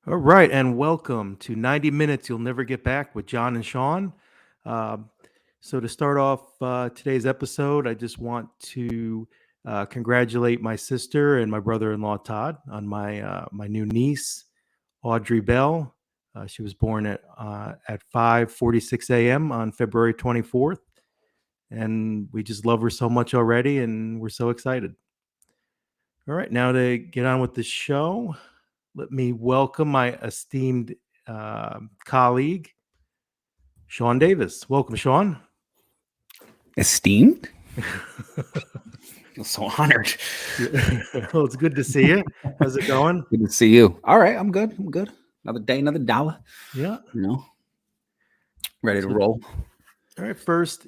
All right, and welcome to 90 Minutes You'll Never Get Back with John and Sean. Um, so, to start off today's episode, I just want to congratulate my sister and my brother-in-law Todd on my new niece, Audrey Bell. She was born at 5:46 a.m. on February 24th, and we just love her so much already, and we're so excited. All right, now to get on with the show. Let me welcome my esteemed colleague, Sean Davis. Welcome, Sean. Esteemed? I'm so honored. Well, it's good to see you. How's it going? Good to see you. All right, I'm good. Another day, another dollar. Yeah. Ready to roll. All right. First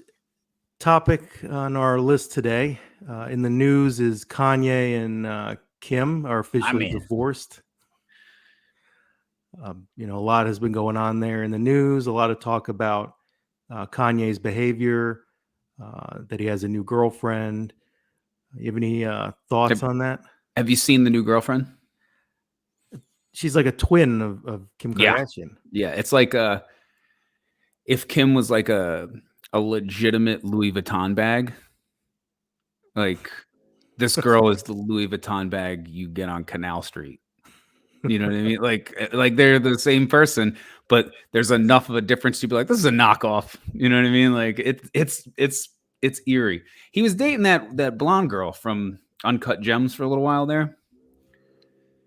topic on our list today in the news is Kanye and Kim are officially divorced. A lot has been going on there in the news. A lot of talk about Kanye's behavior, that he has a new girlfriend. You have any thoughts on that? Have you seen the new girlfriend? She's like a twin of Kim Kardashian. Yeah, it's like if Kim was like a legitimate Louis Vuitton bag, like this girl is the Louis Vuitton bag you get on Canal Street. You know what I mean? Like they're the same person, but there's enough of a difference to be like, this is a knockoff. You know what I mean? Like it's eerie. He was dating that blonde girl from Uncut Gems for a little while there.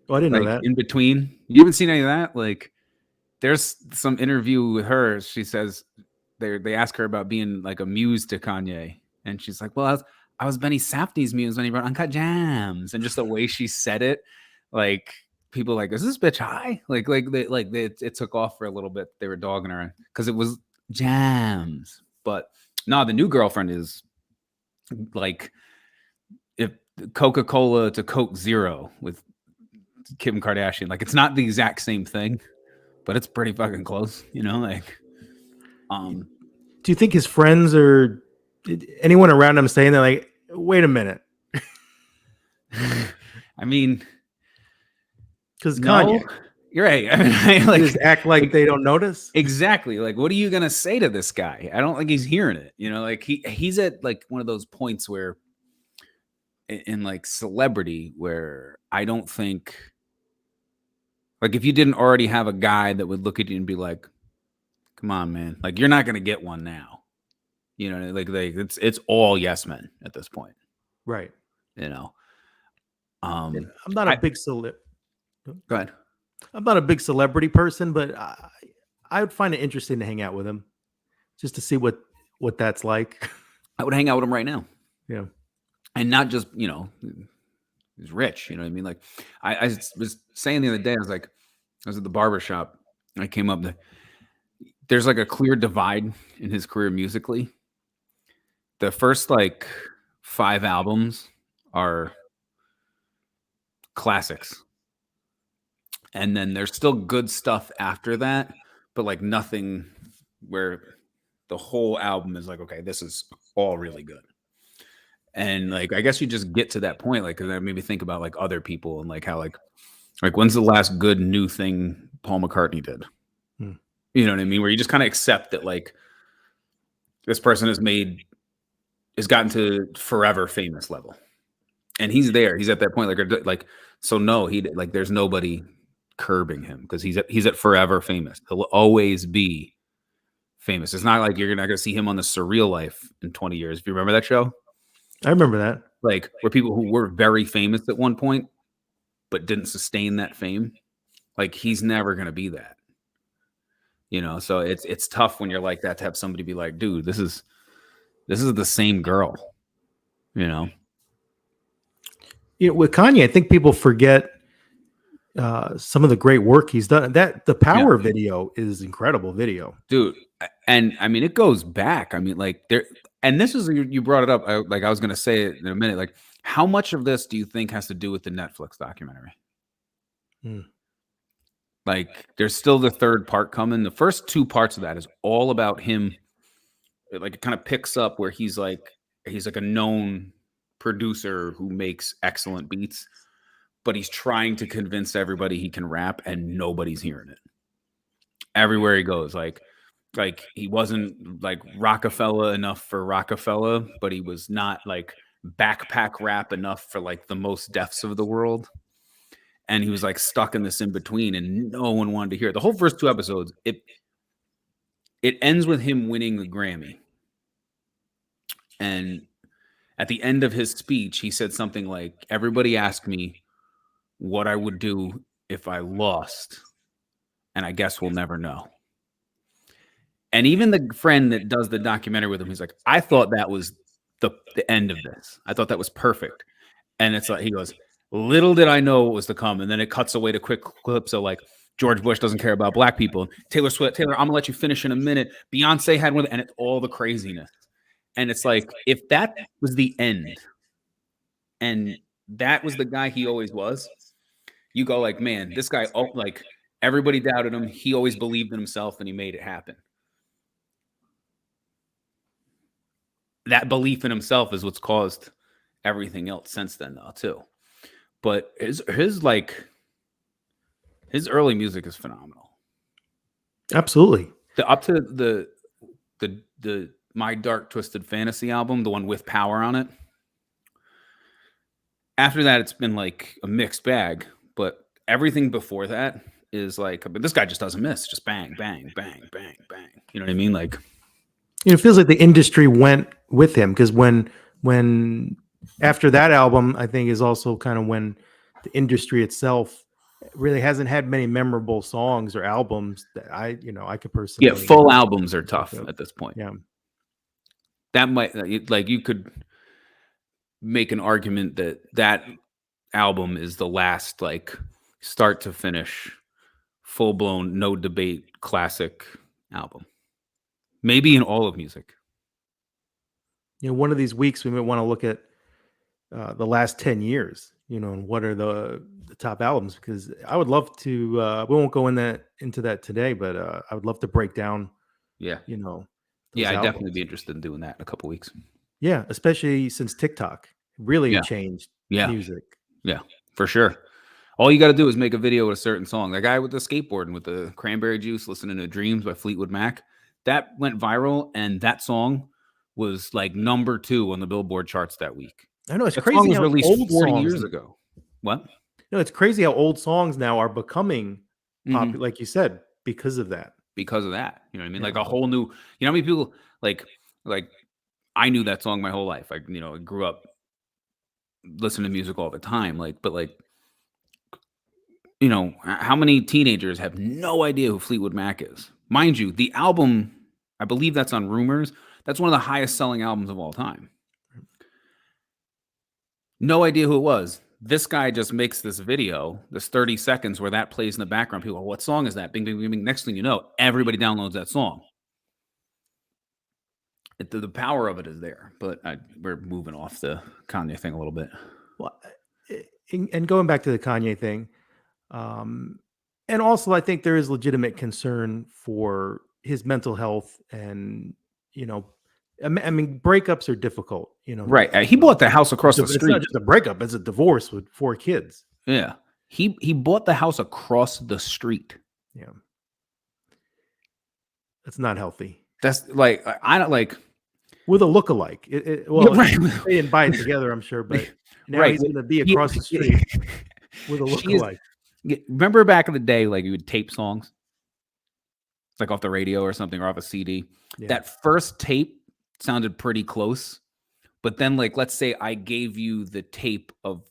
Oh, I didn't know that. In between, you haven't seen any of that? Like, there's some interview with her. She says they ask her about being like a muse to Kanye, and she's like, "Well, I was Benny Safdie's muse when he wrote Uncut Gems," and just the way she said it, like people like, "Is this bitch high?" It took off for a little bit. They were dogging her because it was Jams, but no, the new girlfriend is like if Coca-Cola to Coke Zero with Kim Kardashian. Like, it's not the exact same thing, but it's pretty fucking close, like do you think his friends or anyone around him saying that, like, wait a minute? I mean, because Kanye, you're right. I mean, just act like they don't notice. Exactly. Like, what are you gonna say to this guy? I don't think he's hearing it. Like he's at like one of those points where in like celebrity where I don't think, like, if you didn't already have a guy that would look at you and be like, come on, man, like, you're not gonna get one now. Like it's all yes men at this point. Right. I'm not a big celeb. Go ahead. I'm not a big celebrity person, but I would find it interesting to hang out with him just to see what that's like. I would hang out with him right now. Yeah. And not just, he's rich, you know what I mean? Like I was saying the other day, I was at the barber shop. I came up there's like a clear divide in his career musically. The first like 5 albums are classics. And then there's still good stuff after that, but like nothing where the whole album is like, okay, this is all really good. And like, I guess you just get to that point, like, because that made me think about like other people and like how like when's the last good new thing Paul McCartney did? You know what I mean? Where you just kind of accept that like this person has gotten to forever famous level, and he's there. He's at that point. Like so. No, there's nobody curbing him because he's at forever famous. He'll always be famous. It's not like you're not going to see him on The Surreal Life in 20 years. If you remember that show. I remember that. Like, where people who were very famous at one point, but didn't sustain that fame. Like, he's never going to be that. So it's tough when you're like that to have somebody be like, dude, this is the same girl. With Kanye, I think people forget some of the great work he's done. That the Power video is incredible video, dude. And I mean, it goes back. I mean, like there. And this is, you brought it up. I was going to say it in a minute. Like, how much of this do you think has to do with the Netflix documentary? Like, there's still the third part coming. The first 2 parts of that is all about him. Like, it kind of picks up where he's like a known producer who makes excellent beats. but he's trying to convince everybody he can rap, and nobody's hearing it. Everywhere he goes, like he wasn't like Rockefeller enough for Rockefeller, but he was not like backpack rap enough for like the most deafs of the world. And he was like stuck in this in between, and no one wanted to hear it. The whole first 2 episodes, it ends with him winning the Grammy. And at the end of his speech, he said something like, everybody asked me what I would do if I lost, and I guess we'll never know. And even the friend that does the documentary with him, he's like, I thought that was the end of this. I thought that was perfect. And it's like, he goes, little did I know what was to come. And then it cuts away to quick clips of like, George Bush doesn't care about black people. Taylor Swift, Taylor, I'm gonna let you finish in a minute. Beyonce had one, and it's all the craziness. And it's like, if that was the end, and that was the guy he always was, you go like, man, this guy, like everybody doubted him. He always believed in himself, and he made it happen. That belief in himself is what's caused everything else since then, though, too. But his early music is phenomenal. Absolutely. Up to the My Dark Twisted Fantasy album, the one with Power on it. After that, it's been like a mixed bag. But everything before that is like, but this guy just doesn't miss. Just bang, bang, bang, bang, bang. You know what I mean? Like, it feels like the industry went with him, because when after that album, I think is also kind of when the industry itself really hasn't had many memorable songs or albums that I could personally. Yeah, full albums are tough at this point. Yeah, that might, like, you could make an argument that album is the last like start to finish, full blown, no debate classic album. Maybe in all of music. One of these weeks we might want to look at the last 10 years, and what are the top albums, because I would love to, we won't go into that today, but I would love to break down, yeah, I'd albums. Definitely be interested in doing that in a couple weeks. Yeah, especially since TikTok really changed music. Yeah, for sure. All you got to do is make a video with a certain song. That guy with the skateboard and with the cranberry juice, listening to Dreams by Fleetwood Mac, that went viral, and that song was like number 2 on the Billboard charts that week. I know, it's that crazy. Song was released 40 years ago. What? No, it's crazy how old songs now are becoming popular, like you said, because of that. Because of that, you know what I mean? Yeah. Like a whole new. You know how many people like I knew that song my whole life. I grew up listening to music all the time. But how many teenagers have no idea who Fleetwood Mac is? Mind you, the album, I believe that's on Rumors. That's one of the highest selling albums of all time. No idea who it was. This guy just makes this video, this 30 seconds where that plays in the background. People go, what song is that? Bing, bing, bing, bing. Next thing you know, everybody downloads that song. The power of it is there. But we're moving off the Kanye thing a little bit. Well, and going back to the Kanye thing, and also I think there is legitimate concern for his mental health, and I mean, breakups are difficult, Right. He bought the house across the street. It's not just a breakup; it's a divorce with 4 kids. Yeah, he bought the house across the street. Yeah, that's not healthy. That's like, I don't like with a lookalike. Right. They didn't buy it together, I'm sure, but now he's going to be across the street with a lookalike. Remember back in the day, like you would tape songs, like off the radio or something, or off a CD. Yeah. That first tape sounded pretty close, but then, like, let's say I gave you the tape of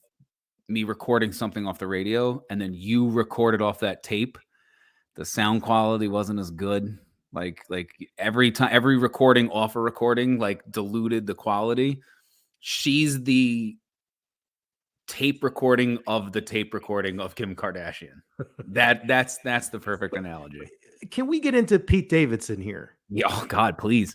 me recording something off the radio, and then you recorded off that tape. The sound quality wasn't as good. Like every time, every recording off a recording, like, diluted the quality. She's the tape recording of the tape recording of Kim Kardashian. That's the perfect analogy. Can we get into Pete Davidson here? Yeah, oh God, please.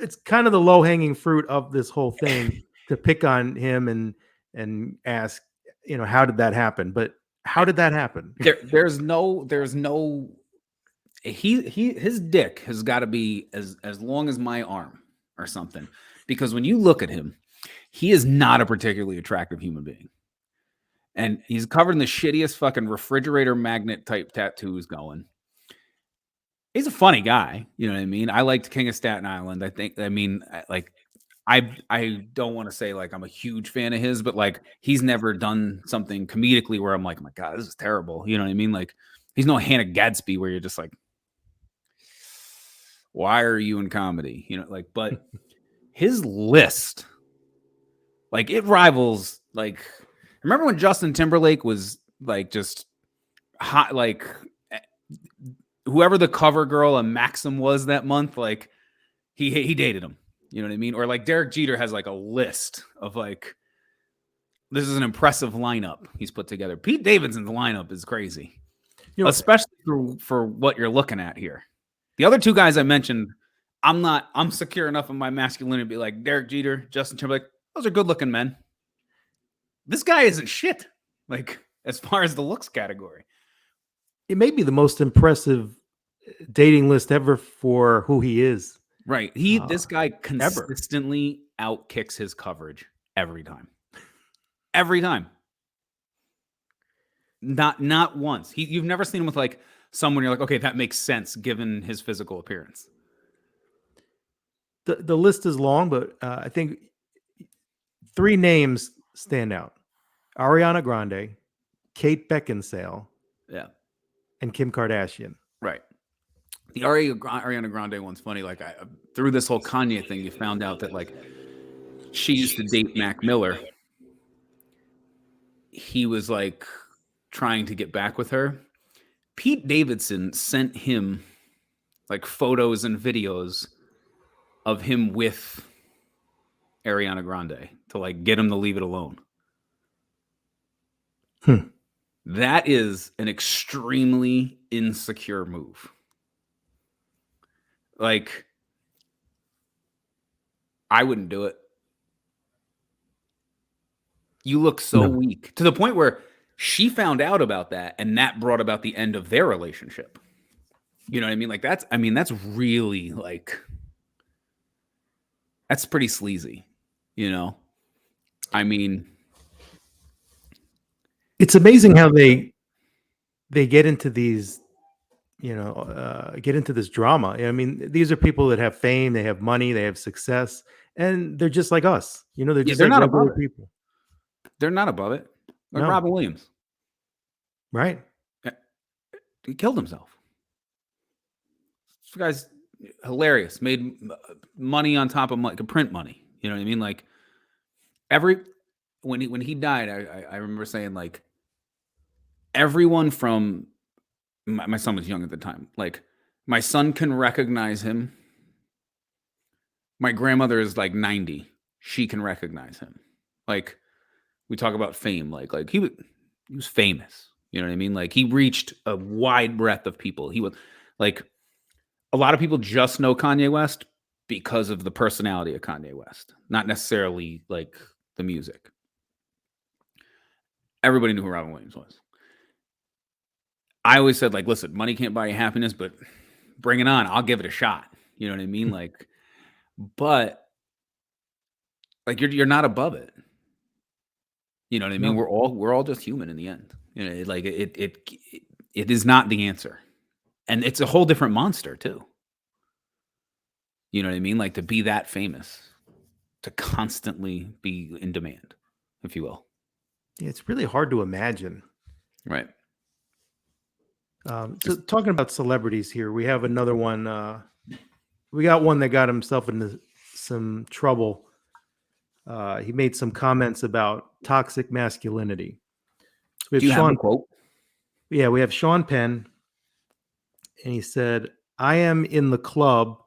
It's kind of the low-hanging fruit of this whole thing to pick on him and ask, how did that happen? But how did that happen? There's no his dick has got to be as long as my arm or something, because when you look at him, he is not a particularly attractive human being. And he's covered in the shittiest fucking refrigerator magnet type tattoos going. He's a funny guy. You know what I mean? I liked King of Staten Island. I don't want to say like I'm a huge fan of his, but like he's never done something comedically where I'm like, oh my God, this is terrible. You know what I mean? Like he's no Hannah Gadsby where you're just like, why are you in comedy? You know, like, but his list, like it rivals, like, remember when Justin Timberlake was like just hot, like whoever the cover girl of Maxim was that month, like he dated him. You know what I mean? Or like Derek Jeter has like a list of like, this is an impressive lineup he's put together. Pete Davidson's lineup is crazy, especially for what you're looking at here. The other two guys I mentioned, I'm secure enough in my masculinity to be like Derek Jeter, Justin Timberlake. Those are good looking men. This guy isn't shit. Like as far as the looks category, it may be the most impressive dating list ever for who he is. Right. This guy consistently outkicks his coverage every time. Every time. Not once. You've never seen him with like someone you're like, okay, that makes sense given his physical appearance. The list is long, but I think 3 names stand out: Ariana Grande, Kate Beckinsale, and Kim Kardashian. Right. The Ariana Grande one's funny. Like through this whole Kanye thing, you found out that like she used to date Mac Miller. He was like trying to get back with her. Pete Davidson sent him like photos and videos of him with Ariana Grande to like get him to leave it alone. That is an extremely insecure move. Like, I wouldn't do it. You look so weak to the point where she found out about that and that brought about the end of their relationship. You know what I mean? Like that's really like, that's pretty sleazy, you know? I mean, it's amazing how they get into these, get into this drama. I mean, these are people that have fame, they have money, they have success, and they're just like us. You know, they're just they're like not regular people. They're not above it. Like Robin Williams. Right. He killed himself. This guy's hilarious. Made money on top of money, print money. You know what I mean? Like when he died, I remember saying like everyone from my son was young at the time. Like my son can recognize him. My grandmother is like 90. She can recognize him. Like we talk about fame. Like he was famous. You know what I mean? Like he reached a wide breadth of people. He was like, a lot of people just know Kanye West because of the personality of Kanye West, not necessarily like the music. Everybody knew who Robin Williams was. I always said, like, listen, money can't buy you happiness, but bring it on. I'll give it a shot. You know what I mean? Like, but like you're not above it. You know what I mean? We're all just human in the end. You know, like it is not the answer. And it's a whole different monster too. You know what I mean? Like to be that famous, to constantly be in demand, if you will. Yeah, it's really hard to imagine. Right. So talking about celebrities here, we have another one. We got one that got himself into some trouble. He made some comments about toxic masculinity. So we have Do you have a quote? Yeah, we have Sean Penn, and he said, "I am in the club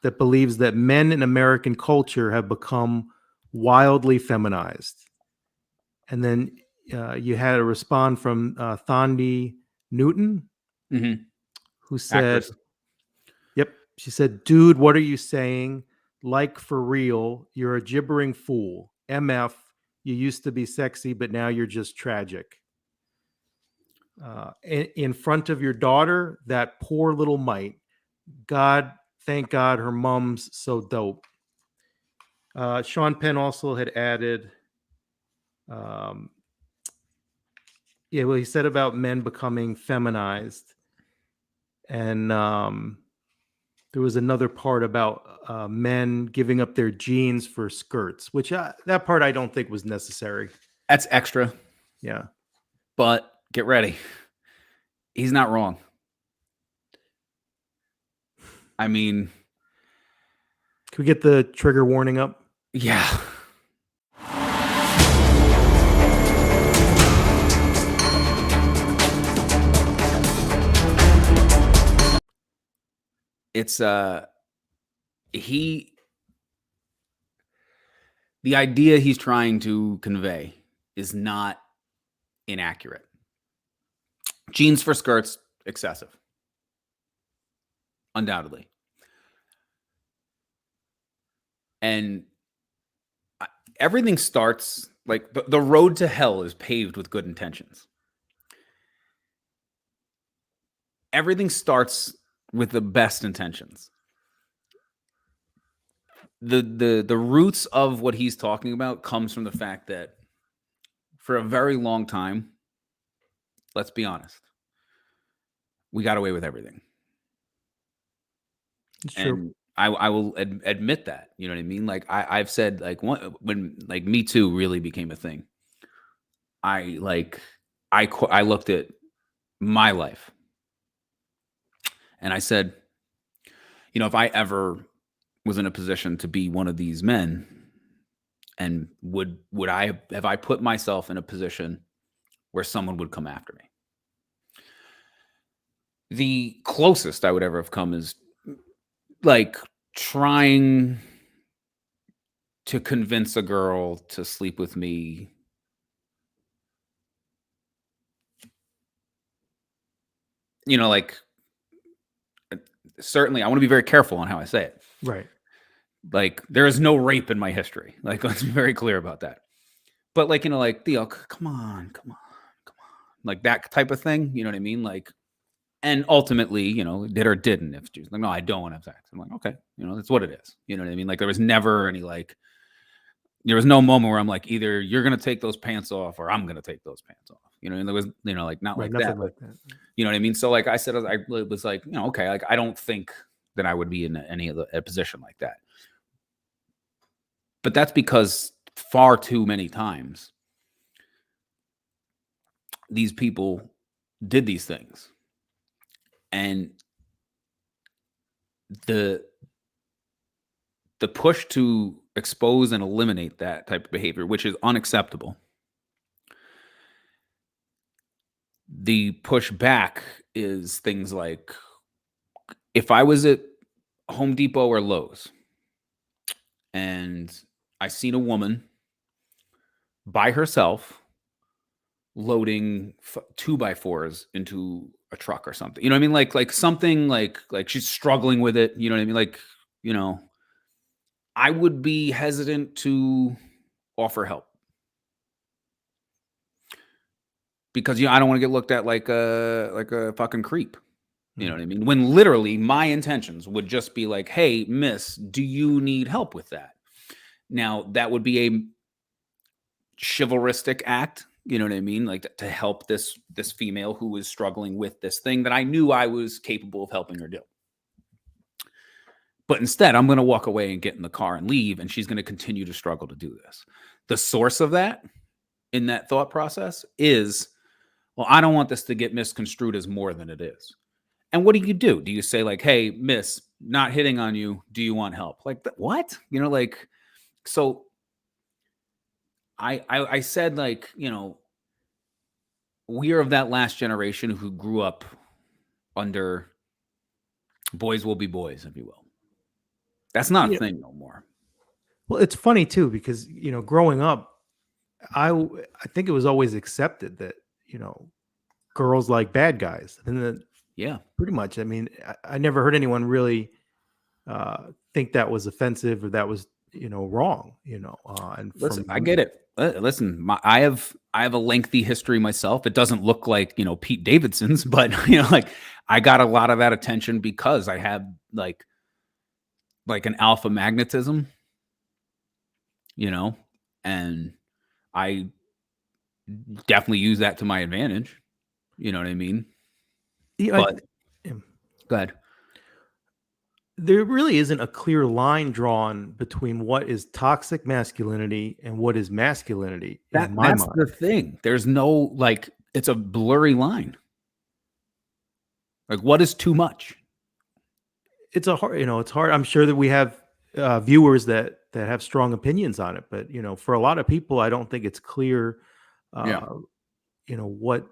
that believes that men in American culture have become wildly feminized." And then you had a response from Thandi Newton, who said, Actress. Yep, she said, "Dude, what are you saying? Like for real, you're a gibbering fool. MF, you used to be sexy, but now you're just tragic. In front of your daughter, that poor little mite. God, thank God her mom's so dope." Sean Penn also had added, Yeah, well, he said about men becoming feminized, and there was another part about men giving up their jeans for skirts, which that part I don't think was necessary. That's extra, Yeah. but get ready. He's not wrong. I mean, Can we get the trigger warning up? yeah. It's the idea he's trying to convey is not inaccurate. Jeans for skirts, excessive. Undoubtedly. And everything starts, like, the road to hell is paved with good intentions. Everything starts with the best intentions. The roots of what he's talking about comes from the fact that for a very long time, let's be honest, we got away with everything. It's true. And I will admit that, you know what I mean? Like I've said, like, when like Me Too really became a thing, I looked at my life and I said, you know, if I ever was in a position to be one of these men, and would I have I put myself in a position where someone would come after me? The closest I would ever have come is like trying to convince a girl to sleep with me. You know, like, certainly I want to be very careful on how I say it. Right. Like, there is no rape in my history. Like, let's be very clear about that. But like, you know, like, Theo, come on. Like that type of thing. You know what I mean? Like, and ultimately, you know, did or didn't. If she's like, no, I don't want to have sex. I'm like, okay, you know, that's what it is. You know what I mean? Like, there was never any, like, there was no moment where I'm like, either you're going to take those pants off or I'm going to take those pants off. You know, and there was, you know, like, not Right. like that. Nothing like that. You know what I mean? So like I said, I was like, you know, okay, like, I don't think that I would be in any of a position like that. But that's because far too many times these people did these things. And the push to expose and eliminate that type of behavior, which is unacceptable, the push back is things like, if I was at Home Depot or Lowe's and I seen a woman by herself loading 2x4s into a truck or something, you know what I mean? Like something like she's struggling with it. You know what I mean? Like, you know, I would be hesitant to offer help because, you know, I don't want to get looked at like a fucking creep. You know what I mean? When literally my intentions would just be like, hey, miss, do you need help with that? Now, that would be a chivalristic act. You know what I mean? Like, to help this female who was struggling with this thing that I knew I was capable of helping her do. But instead, I'm going to walk away and get in the car and leave, and she's going to continue to struggle to do this. The source of that, in that thought process, is, well, I don't want this to get misconstrued as more than it is. And what do? Do you say like, hey, miss, not hitting on you, do you want help? Like, what? You know, like, so I said, like, you know, we are of that last generation who grew up under boys will be boys, if you will. That's not a thing no more. Well, it's funny too, because, you know, growing up, I think it was always accepted that, you know, girls like bad guys. And then Yeah, pretty much, I mean, I never heard anyone really think that was offensive or that was, you know, wrong, you know. And listen, from I get it. Listen, I have a lengthy history myself. It doesn't look like, you know, Pete Davidson's, but, you know, like, I got a lot of that attention because I had like an alpha magnetism, you know, and I definitely use that to my advantage. You know what I mean? Yeah, But go ahead. there really isn't a clear line drawn between what is toxic masculinity and what is masculinity in my That's the mind. thing. There's no like, it's a blurry line. Like, what is too much? It's a hard, it's hard. I'm sure that we have viewers that have strong opinions on it, but for a lot of people, I don't think it's clear, Yeah, uh, what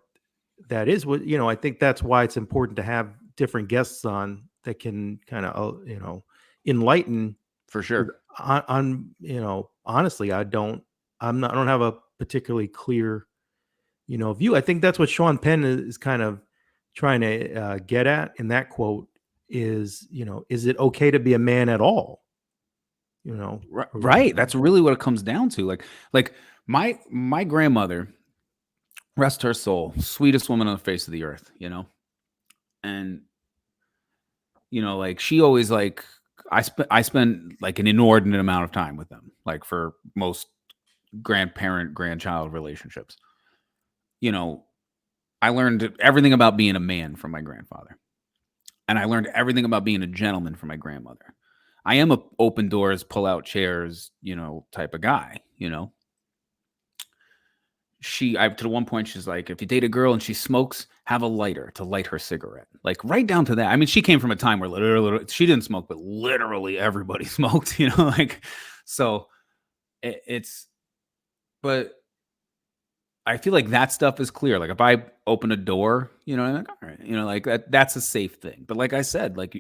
that is. What I think that's why it's important to have different guests on that can kind of enlighten. for 'Cause sure. honestly, I don't have a particularly clear, view. I think that's what Sean Penn is kind of trying to get at in that quote is, is it okay to be a man at all? You know, or- Right. That's really what it comes down to. Like my grandmother, rest her soul, sweetest woman on the face of the earth, and like she always like I spent like an inordinate amount of time with them, like for most grandparent grandchild relationships. You know, I learned everything about being a man from my grandfather, and I learned everything about being a gentleman from my grandmother. I am a open doors, pull out chairs, type of guy. I to the one point she's like, if you date a girl and she smokes, have a lighter to light her cigarette. Like right down to that. I mean, she came from a time where literally she didn't smoke, but literally everybody smoked. Like so it's. But I feel like that stuff is clear. Like if I open a door, I'm like, all right, like that's a safe thing. But like I said, like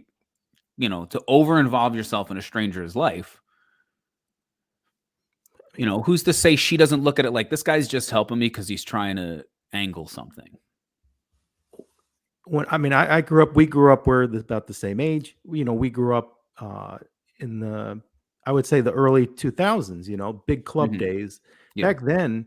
to over involve yourself in a stranger's life. Who's to say she doesn't look at it like this guy's just helping me because he's trying to angle something? when I mean, we grew up, we're about the same age. We grew up in the, I would say, the early 2000s. Big club Mhm. days. Yeah. Back then,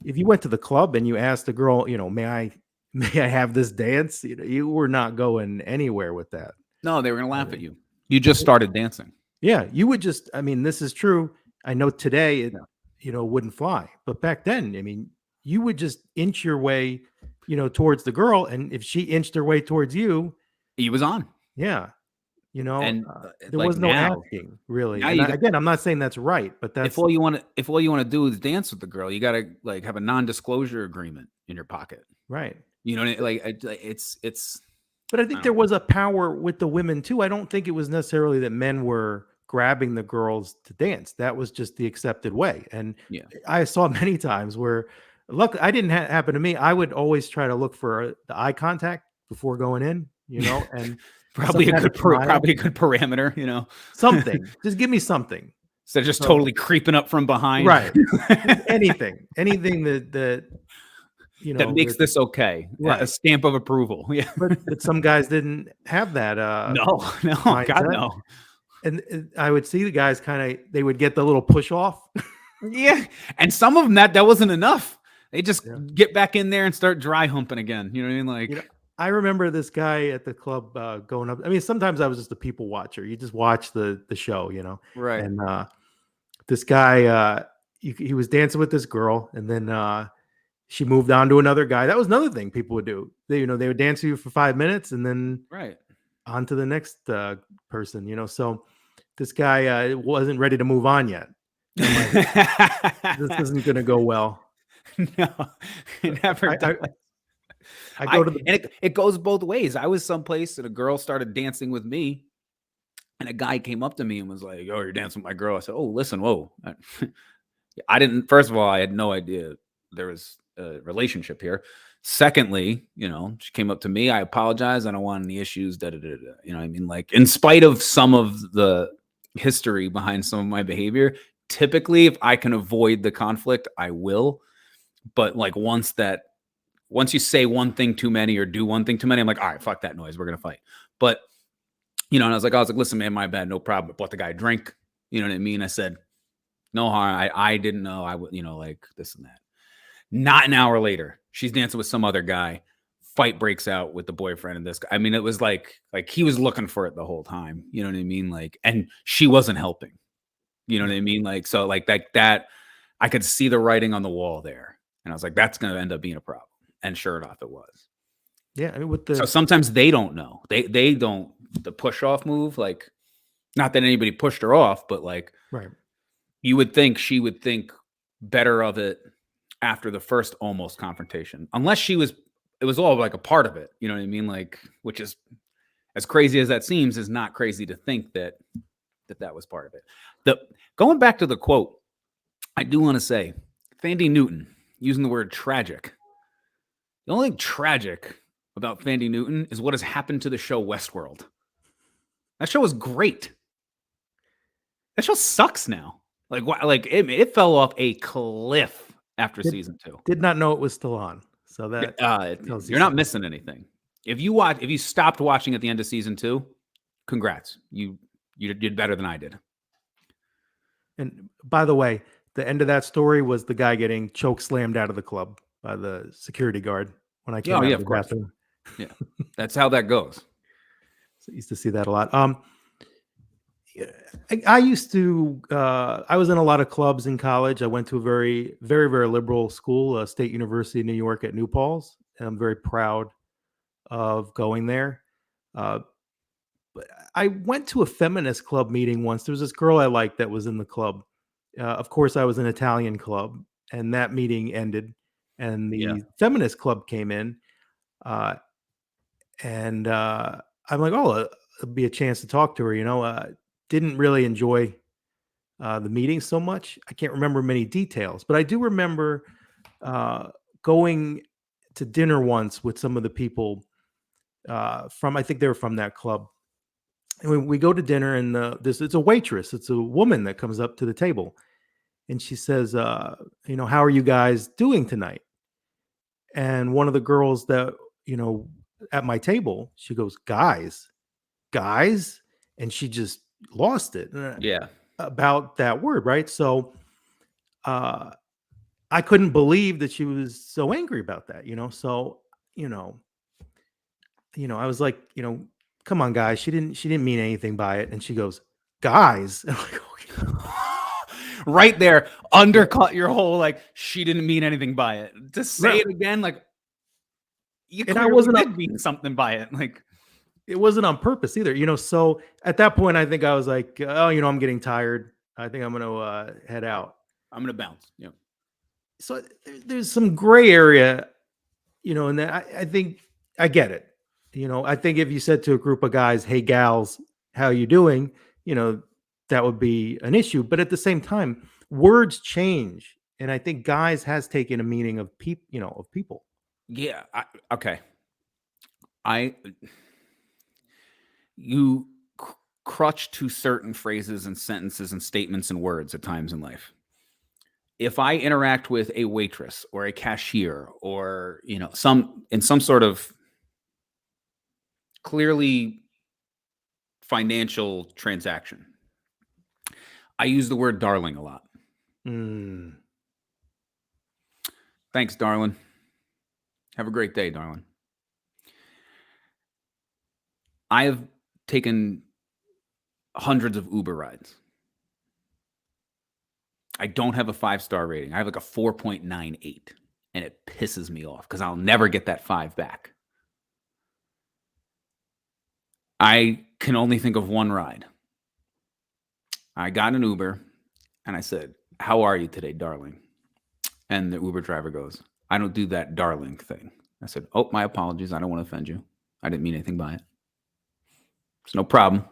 if you went to the club and you asked a girl, may I may I have this dance? You were not going anywhere with that. No, they were gonna I laugh at mean, you. You just started dancing. yeah, you would just. I mean, this is true. I know today it, Yeah. wouldn't fly, but back then, I mean, you would just inch your way, towards the girl, and if she inched her way towards you, He was on. yeah, And, there like, was no now asking really. now And you got again, I'm not saying that's right, but if that's all you wanna do is dance with the girl, you gotta, like, have a non-disclosure agreement in your pocket. right. You know what I like, it's But I I think don't there know. was a power with the women too. I don't think it was necessarily that men were grabbing the girls to dance. That was just the accepted way. And Yeah. I saw many times where, look, I didn't happen to me. I would always try to look for the eye contact before going in, and some kind of smile, Probably a good parameter, something. Just give me something. instead of just So totally creeping up from behind. right, just anything that That makes that this okay. A right. stamp of approval. Yeah. But some guys didn't have that No, no, God, mindset. no. And I would see the guys kinda they would get the little push off. Yeah, and some of them that wasn't enough. They just Yeah. get back in there and start dry humping again. You know what I mean? You know, Like, I remember this guy at the club, going up. I mean, sometimes I was just a people watcher. You just watch the show, right. and, this guy, he was dancing with this girl, and then, she moved on to another guy. That was another thing people would do. They would dance with you for 5 minutes and then Right. on to the next, person, so this guy, wasn't ready to move on yet. And I'm like, "This isn't gonna go well." No, So it never I does. I I go to the And it goes both ways. I was someplace and a girl started dancing with me, and a guy came up to me and was like, "Oh, you're dancing with my girl." I said, "Oh, listen, whoa." I didn't. First of all, I had no idea there was a relationship here. Secondly, she came up to me. I apologized. I don't want any issues. Da, da, da, da. You know what I mean? Like, in spite of some of the history behind some of my behavior, typically, if I can avoid the conflict, I will. But like once you say one thing too many or do one thing too many, I'm like, all right, fuck that noise. We're gonna fight. But and I was like, listen, man, my bad, no problem. I bought the guy a drink. You know what I mean? I said, no harm. I didn't know. I would, like this and that. Not an hour later, she's dancing with some other guy. Fight breaks out with the boyfriend and this guy. I mean, it was like he was looking for it the whole time. You know what I mean? Like, and she wasn't helping. You know what I mean? Like, so like that I could see the writing on the wall there. And I was like, that's going to end up being a problem. And sure enough, it was. Yeah, I mean, with So the sometimes they don't know. They don't, the push off move, like, not that anybody pushed her off, but like, right. you would think she would think better of it after the first almost confrontation, unless it was all like a part of it. You know what I mean? Like, which is, as crazy as that seems, is not crazy to think that was part of it. Going back to the quote, I do want to say, Thandie Newton using the word tragic. The only thing tragic about Thandie Newton is what has happened to the show Westworld. That show is great. That show sucks now. Like it fell off a cliff after season 2. Did not know it was still on. So that tells you're not missing anything. If you stopped watching at the end of season 2, congrats. You did better than I did. And by the way, the end of that story was the guy getting choke slammed out of the club by the security guard when I came out of the bathroom. Yeah, that's how that goes. So I used to see that a lot. I used to. I was in a lot of clubs in college. I went to a very, very, very liberal school, State University of New York at New Paltz, and I'm very proud of going there. But I went to a feminist club meeting once. There was this girl I liked that was in the club. Of course, I was an Italian club, and that meeting ended, and the feminist club came in, and I'm like, oh, it'll be a chance to talk to her. Didn't really enjoy the meeting so much. I can't remember many details, but I do remember going to dinner once with some of the people I think they were from that club. And we go to dinner, and it's a waitress. It's a woman that comes up to the table, and she says, how are you guys doing tonight? And one of the girls that, at my table, she goes, guys, and she just lost it. About that word, right? So I couldn't believe that she was so angry about that, So, I was like, come on, guys. She didn't mean anything by it. And she goes, guys. I'm like, okay. Right there, undercut your whole, like, she didn't mean anything by it. To say it again, like, you clearly did mean something by it. Like, it wasn't on purpose either, So at that point, I think I was like, oh, I'm getting tired. I think I'm going to head out. I'm going to bounce. Yeah. So there's some gray area, and then I think I get it. I think if you said to a group of guys, hey, gals, how you doing? That would be an issue. But at the same time, words change. And I think guys has taken a meaning of people. Yeah. Okay. You crutch to certain phrases and sentences and statements and words at times in life. If I interact with a waitress or a cashier or, in some sort of clearly financial transaction, I use the word darling a lot. Thanks, darling. Have a great day, darling. I have taken hundreds of Uber rides. I don't have a 5-star rating. I have like a 4.98, and it pisses me off because I'll never get that 5 back. I can only think of one ride. I got an Uber, and I said, how are you today, darling? And the Uber driver goes, I don't do that darling thing. I said, oh, my apologies. I don't want to offend you. I didn't mean anything by it. It's no problem.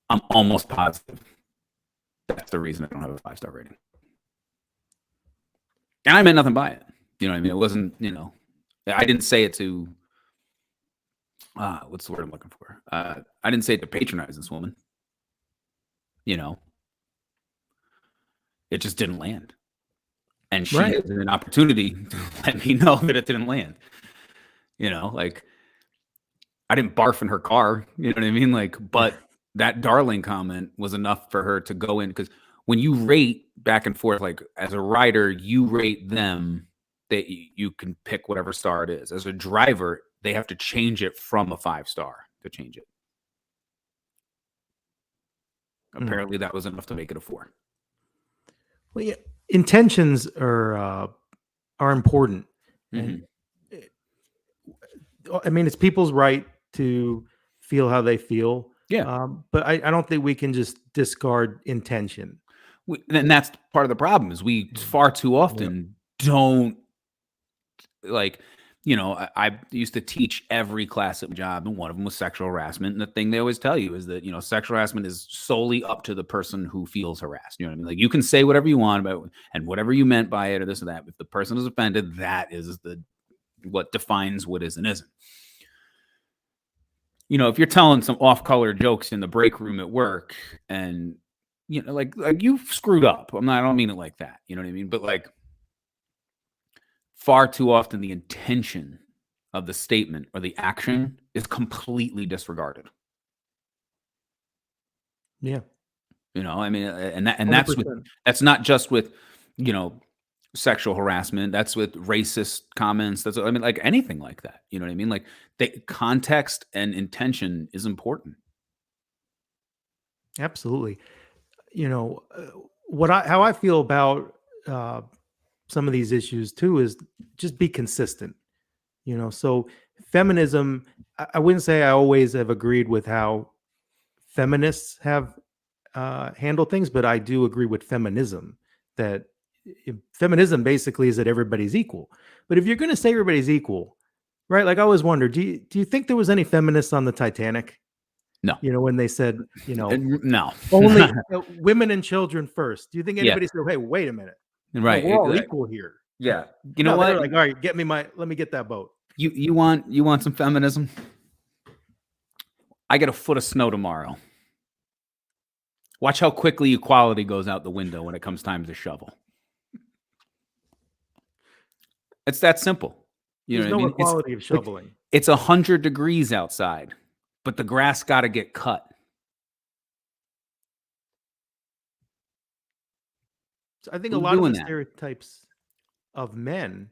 I'm almost positive that's the reason I don't have a 5-star rating. And I meant nothing by it. You know what I mean? It wasn't, I didn't say it to, what's the word I'm looking for? I didn't say it to patronize this woman. It just didn't land. And she had an opportunity to let me know that it didn't land. Like, I didn't barf in her car. You know what I mean? Like, but that darling comment was enough for her to go in, because when you rate back and forth, like as a rider, you rate them, that you can pick whatever star it is. As a driver, they have to change it from a 5-star to change it. Apparently that was enough to make it a 4. Well, yeah, intentions are important, and Mhm. I mean, it's people's right to feel how they feel, Yeah. but I don't think we can just discard intention. And that's part of the problem is we far too Yeah. often don't like, I used to teach every class at my job, and one of them was sexual harassment. And the thing they always tell you is that, sexual harassment is solely up to the person who feels harassed. You know what I mean? Like, you can say whatever you want about and whatever you meant by it or this or that. If the person is offended, that is what defines what is and isn't. If you're telling some off-color jokes in the break room at work, and like you've screwed up. I don't mean it like that. You know what I mean? But like, far too often the intention of the statement or the action is completely disregarded. Yeah. I mean, and that's 100%. that's not just with, sexual harassment. That's with racist comments. I mean, like anything like that. You know what I mean? Like, the context and intention is important. Absolutely. How I feel about uh, some of these issues too is just be consistent. So feminism, I wouldn't say I always have agreed with how feminists have handled things, but I do agree with feminism that feminism basically is that everybody's equal. But if you're going to say everybody's equal, right? Like I always wonder, do you think there was any feminists on the Titanic? No, When they said, no, only women and children first. Do you think yeah, anybody said, "Hey, wait a minute, no, we're right, all equal here"? yeah. You know No, they what? were like, "All right, let me get that boat." You want some feminism? I get a foot of snow tomorrow. Watch how quickly equality goes out the window when it comes time to shovel. It's that simple. You know There's what I no mean? It's equality of like shoveling. it's 100 degrees outside, but the grass got to get cut. So I think a Who's lot of doing the that? stereotypes of men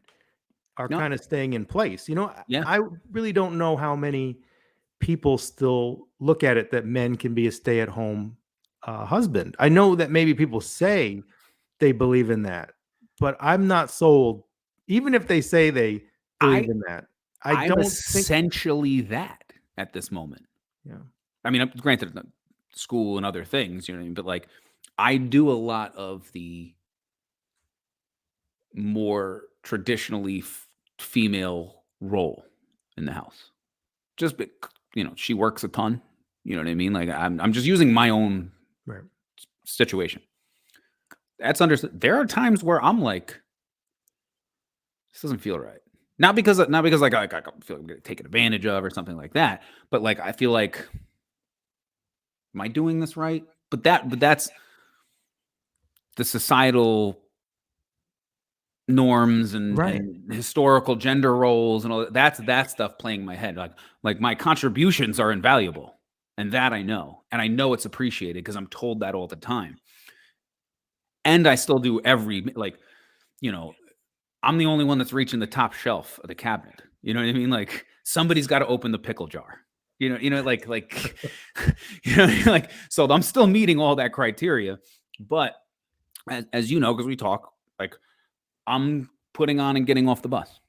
are No. kind of staying in place. Yeah. I really don't know how many people still look at it that men can be a stay-at-home husband. I know that maybe people say they believe in that, but I'm not sold. Even if they say they I believe in that, I I'm don't think. essentially that at this moment. Yeah. I mean, granted, school and other things, you know what I mean? But like, I do a lot of the more traditionally female role in the house. Just, she works a ton. You know what I mean? Like, I'm just using my own Right. situation. That's understood. There are times where I'm like, this doesn't feel right. Not because like I feel like I'm getting taken advantage of or something like that, but like I feel like, am I doing this right? But that's the societal norms and Right. historical gender roles and all that. That's that stuff playing in my head. Like my contributions are invaluable, and that I know, and I know it's appreciated because I'm told that all the time. And I still do I'm the only one that's reaching the top shelf of the cabinet. You know what I mean? Like, somebody's got to open the pickle jar. Like like, so I'm still meeting all that criteria, but as you know, because we talk, like, I'm putting on and getting off the bus.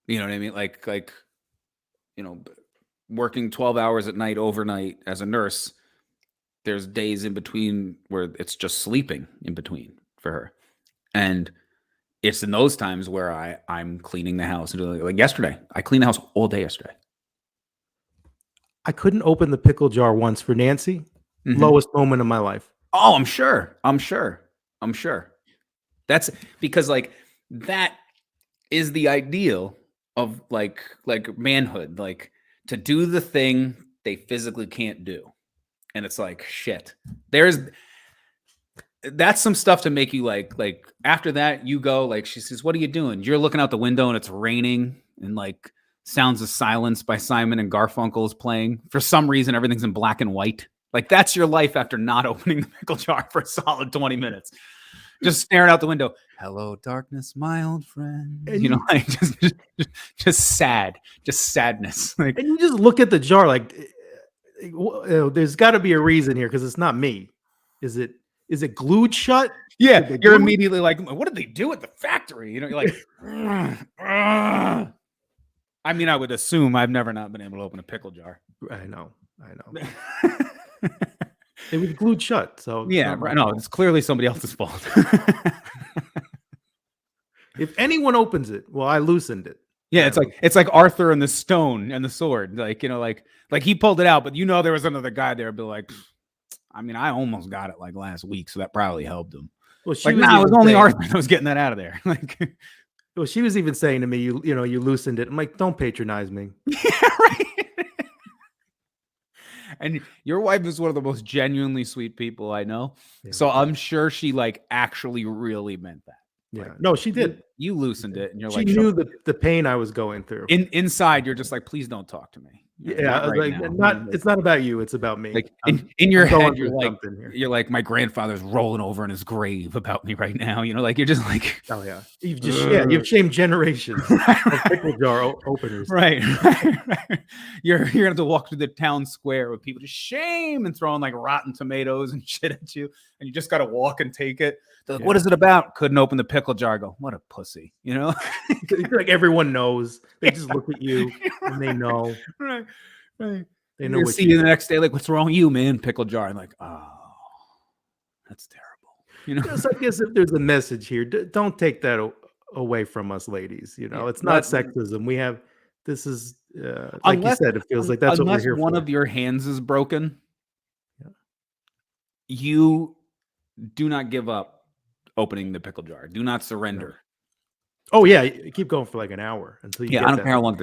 You know what I mean? Like, you know, working 12 hours at night overnight as a nurse, there's days in between where it's just sleeping in between for her. And it's in those times where I'm cleaning the house and doing, like yesterday, I cleaned the house all day yesterday. I couldn't open the pickle jar once for Nancy. Mm-hmm. Lowest moment of my life. Oh, I'm sure. That's because like that is the ideal of like manhood, like to do the thing they physically can't do. And it's like, shit. That's some stuff to make you like after that you go, like, she says, what are you doing? You're looking out the window and it's raining and like Sounds of Silence by Simon and Garfunkel is playing. For some reason, everything's in black and white. Like, that's your life after not opening the pickle jar for a solid 20 minutes. Just staring out the window. Hello, darkness, my old friend. And like just sad, just sadness. Like, and you just look at the jar like, there's got to be a reason here because it's not me. Is is it glued shut? Yeah, Did they you're glue it? immediately like, what did they do at the factory? You know, you're like, "Ugh." I mean, I would assume I've never not been able to open a pickle jar. I know. It was glued shut, so it's Yeah, not my right. No, fault. it's clearly somebody else's fault. If anyone opens it, well, I loosened it. Yeah, it's like Arthur and the stone and the sword. Like, you know, like he pulled it out, but you know there was another guy there, be like, I mean, I almost got it like last week, so that probably helped him. Well, she Like, was nah, it was even only saying, Arthur that was getting that out of there. Like, well, she was even saying to me, you know, you loosened it. I'm like, don't patronize me. yeah, right. And your wife is one of the most genuinely sweet people I know. Yeah. So I'm sure she like actually really meant that. Yeah. Like, No, she did. You loosened it, and you're She like, knew the pain I was going through. Inside, you're just like, please don't talk to me. You know, Yeah, not right like now. it's not about you, it's about me. Like in your head, you're like my grandfather's rolling over in his grave about me right now. You know, like you're just like, oh yeah, you've shamed generations of pickle jar openers. Right. You're gonna have to walk through the town square with people just shame and throwing like rotten tomatoes and shit at you, and you just gotta walk and take it. They're like, what is it about? Couldn't open the pickle jar. I go, what a pussy, you know? Like everyone knows. They just look at you and they know. Right. They know what see you the next day. Like, what's wrong with you, man? Pickle jar. And like, oh, that's terrible. You know. So I guess if there's a message here, don't take that away from us, ladies. You know, it's not sexism. We have this is like you said. It feels like that's what we're here for. Unless one of your hands is broken, you do not give up opening the pickle jar. Do not surrender. Oh yeah, you keep going for like an hour until you. Yeah, I don't care how long.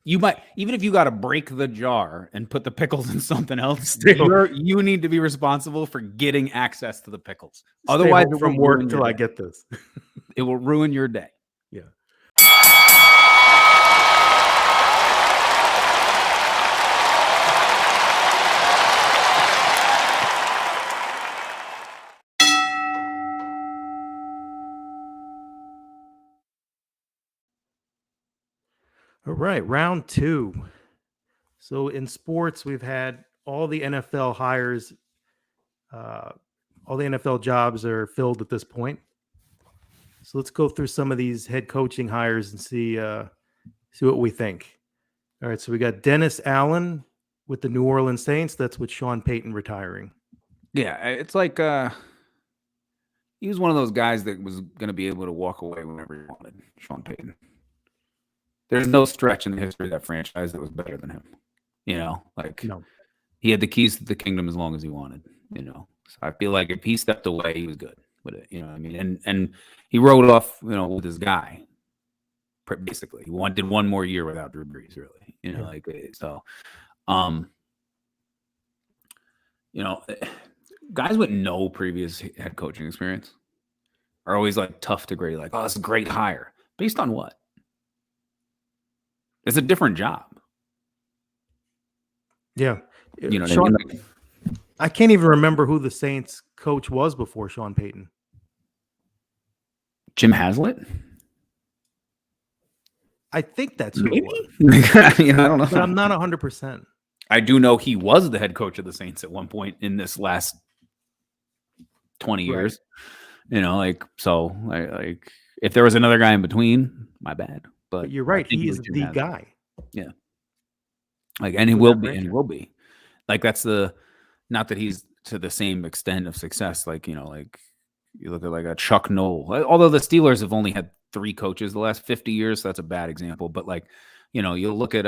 You might, even if you got to break the jar and put the pickles in something else. You need to be responsible for getting access to the pickles. Otherwise, from work till I get this. It will ruin your day. Yeah. All right, round 2. So in sports, we've had all the NFL hires, all the NFL jobs are filled at this point. So let's go through some of these head coaching hires and see what we think. All right, so we got Dennis Allen with the New Orleans Saints. That's with Sean Payton retiring. Yeah, it's like he was one of those guys that was going to be able to walk away whenever he wanted, Sean Payton. There's no stretch in the history of that franchise that was better than him. You know, like he had the keys to the kingdom as long as he wanted, you know. So I feel like if he stepped away, he was good with it. You know what I mean? And he rode off, you know, with his guy. Basically, he did one more year without Drew Brees, really. You know, like so. You know, guys with no previous head coaching experience are always like tough to grade. Like, oh, that's a great hire. Based on what? It's a different job. Yeah. You know what Sean, I mean? I can't even remember who the Saints coach was before Sean Payton. Jim Haslett? I think that's who Maybe? it was. You know, I don't know. But I'm not 100%. I do know he was the head coach of the Saints at one point in this last 20 years. You know, like, so, like, if there was another guy in between, my bad. But you're right. He is the guy. Yeah. Like, and he will be, and he will be. Like, that's not that he's to the same extent of success. Like, you know, like, you look at like a Chuck Noll. Although the Steelers have only had 3 coaches the last 50 years, so that's a bad example. But, like, you know, you'll look at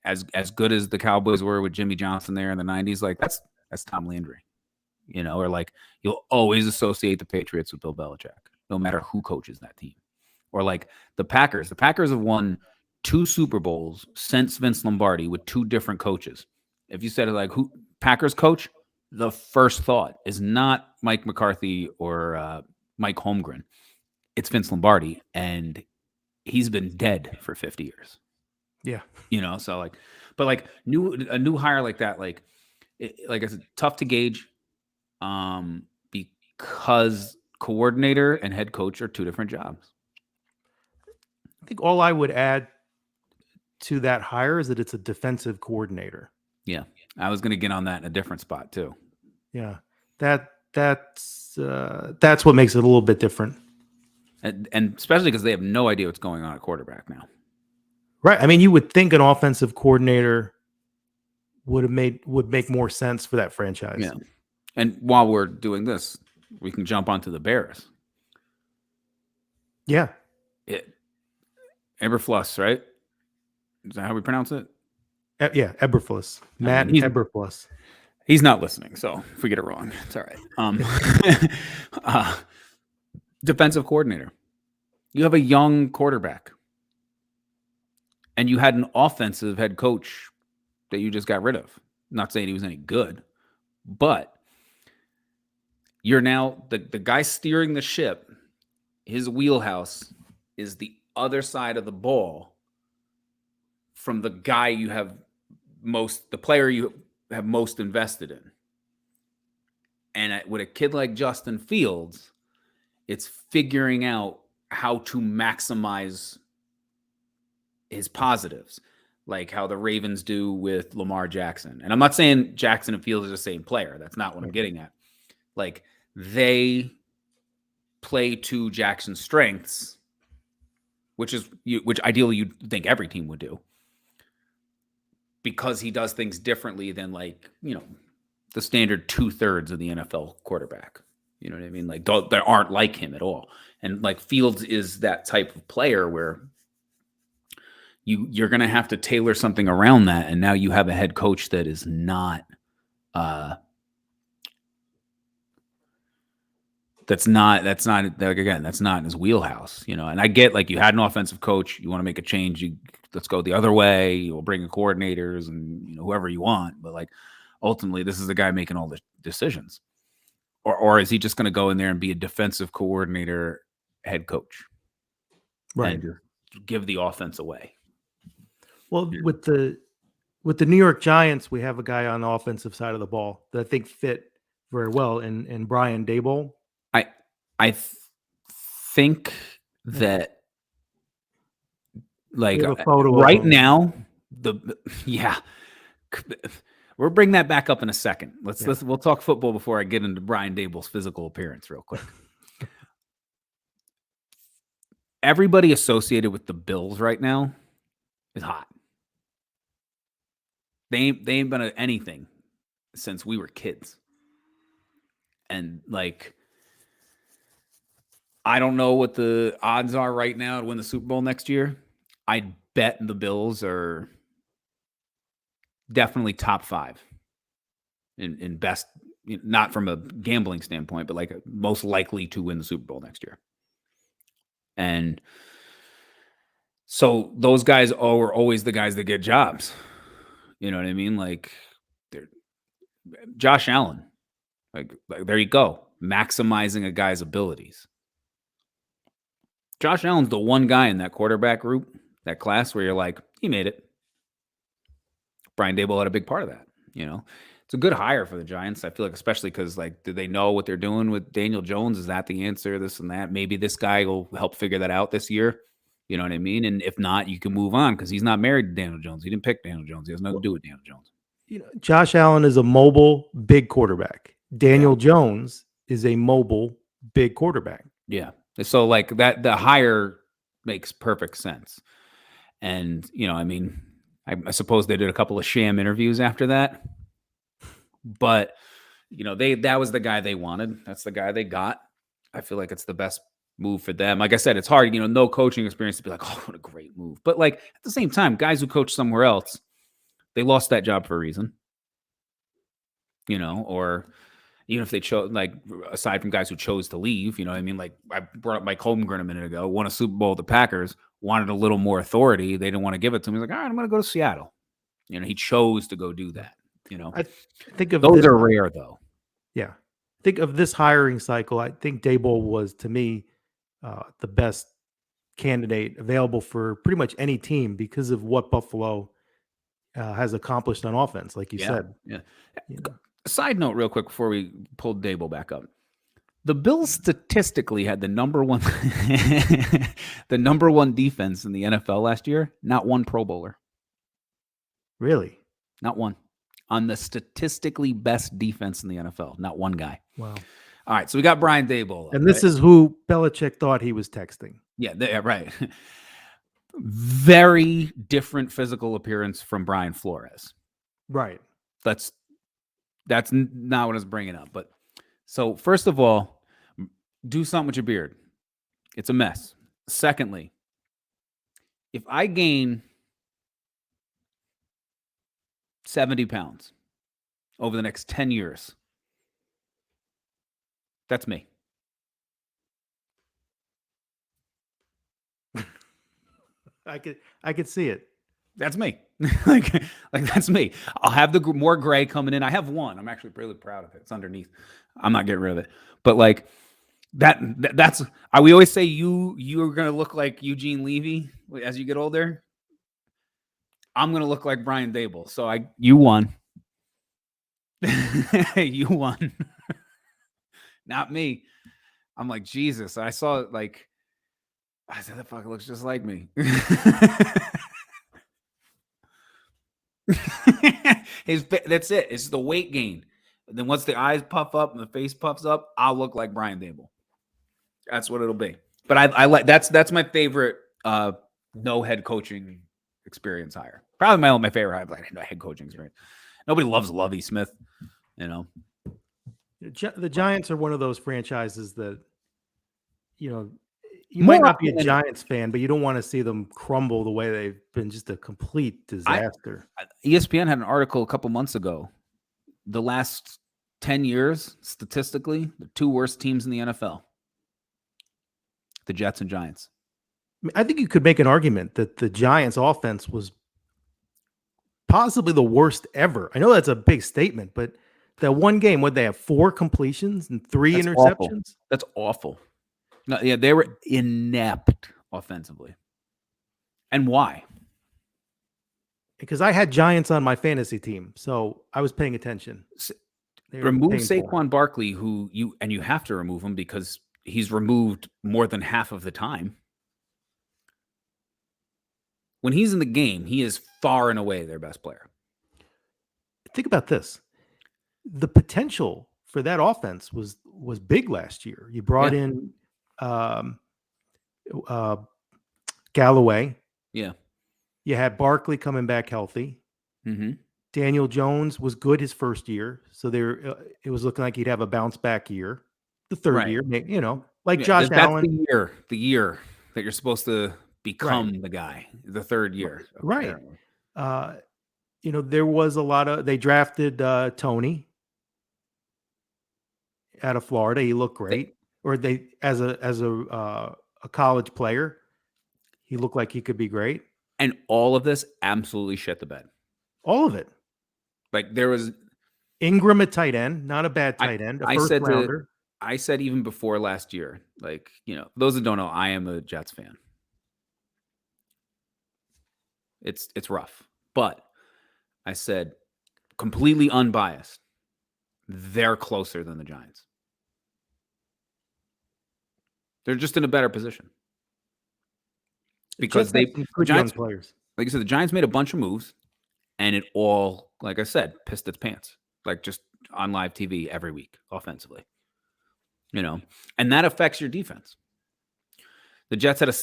as good as the Cowboys were with Jimmy Johnson there in the 90s, like, that's Tom Landry. You know, or like, you'll always associate the Patriots with Bill Belichick, no matter who coaches that team. Or like the Packers. The Packers have won 2 Super Bowls since Vince Lombardi with 2 different coaches. If you said like who Packers coach, the first thought is not Mike McCarthy or Mike Holmgren. It's Vince Lombardi, and he's been dead for 50 years. Yeah. You know, so like, but like a new hire like that, like it's tough to gauge because coordinator and head coach are 2 different jobs. I think all I would add to that hire is that it's a defensive coordinator. Yeah. I was going to get on that in a different spot too. Yeah. That that's what makes it a little bit different. And especially because they have no idea what's going on at quarterback now. Right. I mean, you would think an offensive coordinator would make more sense for that franchise. Yeah. And while we're doing this, we can jump onto the Bears. Yeah. Eberflus, right? Is that how we pronounce it? Yeah, Eberflus. Matt Eberflus. He's not listening, so if we get it wrong, it's all right. Defensive coordinator. You have a young quarterback. And you had an offensive head coach that you just got rid of. Not saying he was any good, but you're now the guy steering the ship. His wheelhouse is the other side of the ball from the guy you have the player you have most invested in. And with a kid like Justin Fields, it's figuring out how to maximize his positives, like how the Ravens do with Lamar Jackson. And I'm not saying Jackson and Fields are the same player. That's not what I'm getting at. Like, they play to Jackson's strengths, which ideally you'd think every team would do, because he does things differently than, like, the standard 2/3 of the NFL quarterback. You know what I mean? Like, there aren't like him at all. And like, Fields is that type of player where you're going to have to tailor something around that. And now you have a head coach that is not, that's not in his wheelhouse, and I get, like, you had an offensive coach, you want to make a change, let's go the other way. You'll bring in coordinators and whoever you want. But, like, ultimately, this is the guy making all the decisions. Or is he just going to go in there and be a defensive coordinator head coach? Right. And give the offense away. Well, with the New York Giants, we have a guy on the offensive side of the ball that I think fit very well in Brian Daboll. I think that, like, right now, we'll bring that back up in a second. We'll talk football before I get into Brian Daboll's physical appearance real quick. Everybody associated with the Bills right now is hot. They ain't been anything since we were kids. And, like, I don't know what the odds are right now to win the Super Bowl next year. I bet the Bills are definitely top 5 in best, not from a gambling standpoint, but like most likely to win the Super Bowl next year. And so those guys are always the guys that get jobs. You know what I mean? Like, Josh Allen, like there you go, maximizing a guy's abilities. Josh Allen's the one guy in that quarterback group, that class, where you're like, he made it. Brian Daboll had a big part of that. It's a good hire for the Giants. I feel like, especially because, like, do they know what they're doing with Daniel Jones? Is that the answer? This and that. Maybe this guy will help figure that out this year. You know what I mean? And if not, you can move on, because he's not married to Daniel Jones. He didn't pick Daniel Jones. He has nothing to do with Daniel Jones. Josh Allen is a mobile, big quarterback. Daniel Jones is a mobile, big quarterback. Yeah. So, like, that, the hire makes perfect sense. And, I mean, I suppose they did a couple of sham interviews after that. But, that was the guy they wanted. That's the guy they got. I feel like it's the best move for them. Like I said, it's hard, no coaching experience to be like, oh, what a great move. But, like, at the same time, guys who coach somewhere else, they lost that job for a reason. Or even if they chose, like, aside from guys who chose to leave, I mean? Like, I brought up Mike Holmgren a minute ago, won a Super Bowl with the Packers, wanted a little more authority. They didn't want to give it to him. He's like, all right, I'm going to go to Seattle. He chose to go do that. I think of those are rare, though. Yeah. Think of this hiring cycle. I think Daboll was, to me, the best candidate available for pretty much any team because of what Buffalo has accomplished on offense, like you said. Yeah. Side note, real quick, before we pull Daboll back up. The Bills statistically had the number one defense in the NFL last year. Not one Pro Bowler. Really? Not one. on the statistically best defense in the NFL. Not one guy. Wow. All right, so we got Brian Daboll. And this is who Belichick thought he was texting. Yeah, right. Very different physical appearance from Brian Flores. Right. That's not what I was bringing up. But so first of all, do something with your beard. It's a mess. Secondly, if I gain 70 pounds over the next 10 years, that's me. I could see it. That's me. like that's me. I'll have the more gray coming in. I have one. I'm actually really proud of it. It's underneath. I'm not getting rid of it. But like that's we always say you're gonna look like Eugene Levy as you get older. I'm gonna look like Brian Daboll. So you won. You won. Not me. I'm like, Jesus. I saw it like I said, that fucker looks just like me. That's it. It's the weight gain. And then once the eyes puff up and the face puffs up, I'll look like Brian Daboll. That's what it'll be. But I like that's my favorite no head coaching experience hire. Probably my favorite hire, but no head coaching experience. Nobody loves Lovie Smith, you know. The Giants are one of those franchises that, you might not be a Giants fan, but you don't want to see them crumble the way they've been, just a complete disaster. ESPN had an article a couple months ago. The last 10 years, statistically, the two worst teams in the NFL. The Jets and Giants. I think you could make an argument that the Giants offense was possibly the worst ever. I know that's a big statement, but that one game, would they have 4 completions and 3 interceptions? Awful. That's awful. No, yeah, they were inept offensively. And why? Because I had Giants on my fantasy team, so I was paying attention. Remove Saquon Barkley, who you have to remove him because he's removed more than half of the time. When he's in the game, he is far and away their best player. Think about this. The potential for that offense was big last year. You brought in Galloway. Yeah. You had Barkley coming back healthy. Mm-hmm. Daniel Jones was good his first year, so it was looking like he'd have a bounce back year. The third year, like Josh Allen. That's the year that you're supposed to become the guy. The third year, right? There was a lot of. They drafted Tony out of Florida. He looked great. As a college player, he looked like he could be great. And all of this absolutely shit the bed. All of it. Like there was Ingram at tight end, not a bad tight end, a first rounder. I said even before last year, like, those that don't know, I am a Jets fan. It's rough. But I said, completely unbiased, they're closer than the Giants. They're just in a better position. Because they young players. Like I said, the Giants made a bunch of moves, and it all, like I said, pissed its pants. Like just on live TV every week, offensively. And that affects your defense. The Jets had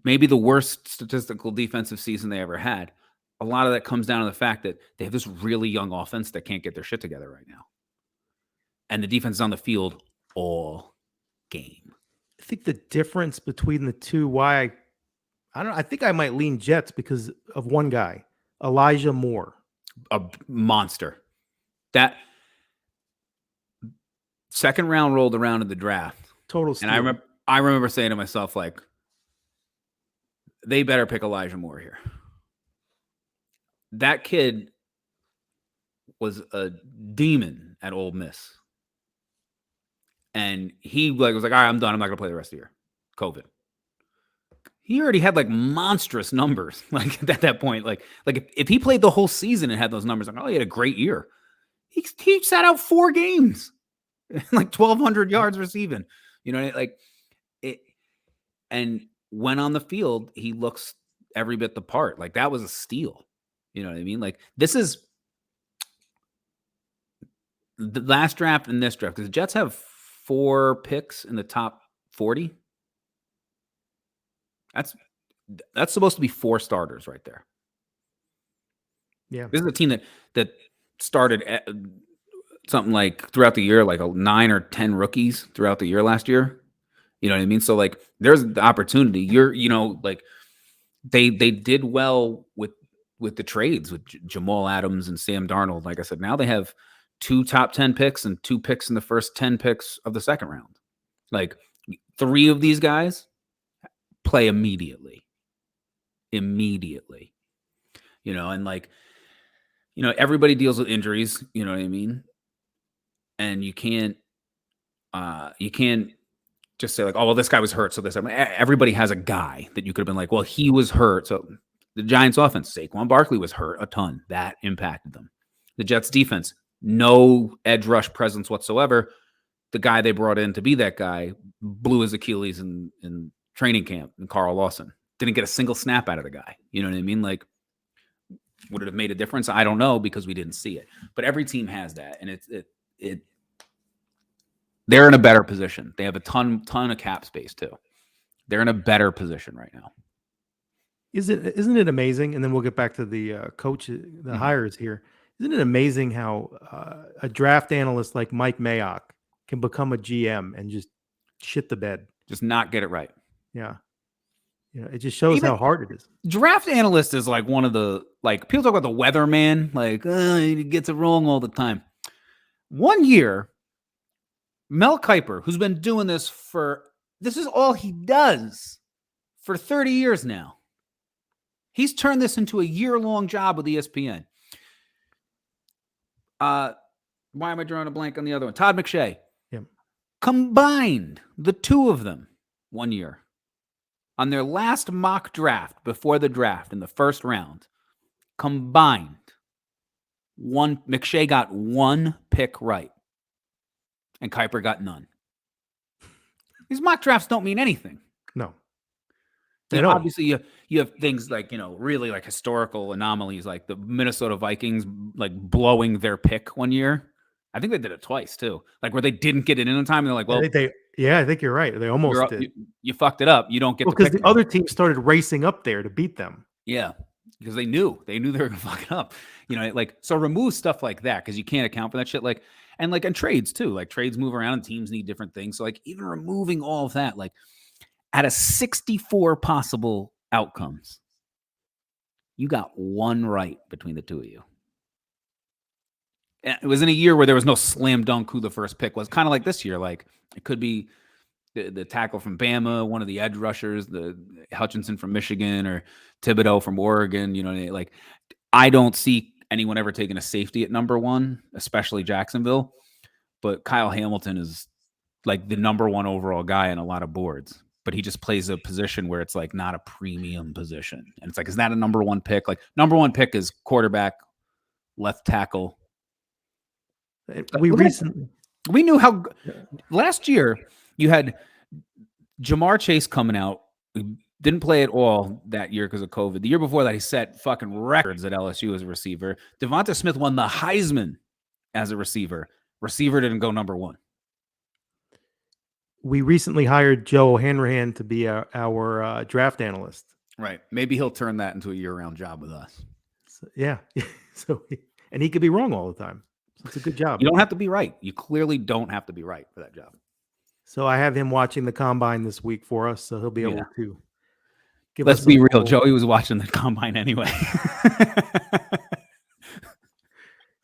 maybe the worst statistical defensive season they ever had. A lot of that comes down to the fact that they have this really young offense that can't get their shit together right now. And the defense is on the field all game. I think the difference between the two, I think I might lean Jets because of one guy, Elijah Moore. A monster. That second round rolled around in the draft. Total steal. And I remember saying to myself, like, they better pick Elijah Moore here. That kid was a demon at Ole Miss. And he was like, all right, I'm done. I'm not going to play the rest of the year. COVID. He already had like monstrous numbers. Like at that point, like if he played the whole season and had those numbers, he had a great year. He sat out 4 games, like 1,200 yards receiving. And when on the field, he looks every bit the part. Like that was a steal. You know what I mean? Like this is the last draft and this draft, because the Jets have 4 picks in the top 40. That's supposed to be 4 starters right there. Yeah. This is a team that started something like throughout the year, like 9 or 10 rookies throughout the year last year. You know what I mean? So like, there's the opportunity. Like they did well with the trades with Jamal Adams and Sam Darnold. Like I said, now they have 2 top 10 picks and 2 picks in the first 10 picks of the second round. Like 3 of these guys play immediately. And like, everybody deals with injuries, you know what I mean? And you can't just say like, oh, well, this guy was hurt. So everybody has a guy that you could have been like, well, he was hurt. So the Giants offense, Saquon Barkley was hurt a ton. That impacted them. The Jets defense, no edge rush presence whatsoever. The guy they brought in to be that guy blew his Achilles in training camp, and Carl Lawson didn't get a single snap out of the guy. You know what I mean? Like, would it have made a difference? I don't know, because we didn't see it. But every team has that, and they're in a better position. They have a ton of cap space too. They're in a better position right now. Isn't it amazing? And then we'll get back to the coach, the hires here. Isn't it amazing how a draft analyst like Mike Mayock can become a GM and just shit the bed, just not get it right? Yeah. It just shows how hard it is. Draft analyst is like one of the, like, people talk about the weatherman, like, he gets it wrong all the time. One year, Mel Kiper, who's been doing this this is all he does for 30 years now. He's turned this into a year-long job with ESPN. Why am I drawing a blank on the other one? Todd McShay. Yeah. Combined, the two of them, 1 year, on their last mock draft before the draft in the first round, combined, McShay got 1 pick right, and Kiper got none. These mock drafts don't mean anything. No. Obviously, you have things like, really like historical anomalies, like the Minnesota Vikings like blowing their pick 1 year. I think they did it twice too, like where they didn't get it in time. They're like, well, I think you're right. They almost did. You fucked it up. You don't get because the other team started racing up there to beat them. Yeah, because they knew they were gonna fuck it up. So remove stuff like that, because you can't account for that shit. And trades too. Like, trades move around and teams need different things. So like, even removing all of that, like, out of 64 possible outcomes, you got 1 right between the two of you. It was in a year where there was no slam dunk who the first pick was. Kind of like this year. Like, it could be the tackle from Bama, one of the edge rushers, the Hutchinson from Michigan, or Thibodeau from Oregon. Like, I don't see anyone ever taking a safety at number 1, especially Jacksonville. But Kyle Hamilton is like the number 1 overall guy on a lot of boards. But he just plays a position where it's like not a premium position. And it's like, is that a number 1 pick? Like, number 1 pick is quarterback, left tackle. We knew how last year you had Jamar Chase coming out. He didn't play at all that year because of COVID. The year before that, he set fucking records at LSU as a receiver. Devonta Smith won the Heisman as a receiver. Receiver didn't go number 1. We recently hired Joe Hanrahan to be our draft analyst. Right. Maybe he'll turn that into a year-round job with us. Yeah. And he could be wrong all the time. So it's a good job. You don't have to be right. You clearly don't have to be right for that job. So I have him watching the combine this week for us, so he'll be able to give Let's us. Be real. Joey was watching the combine anyway.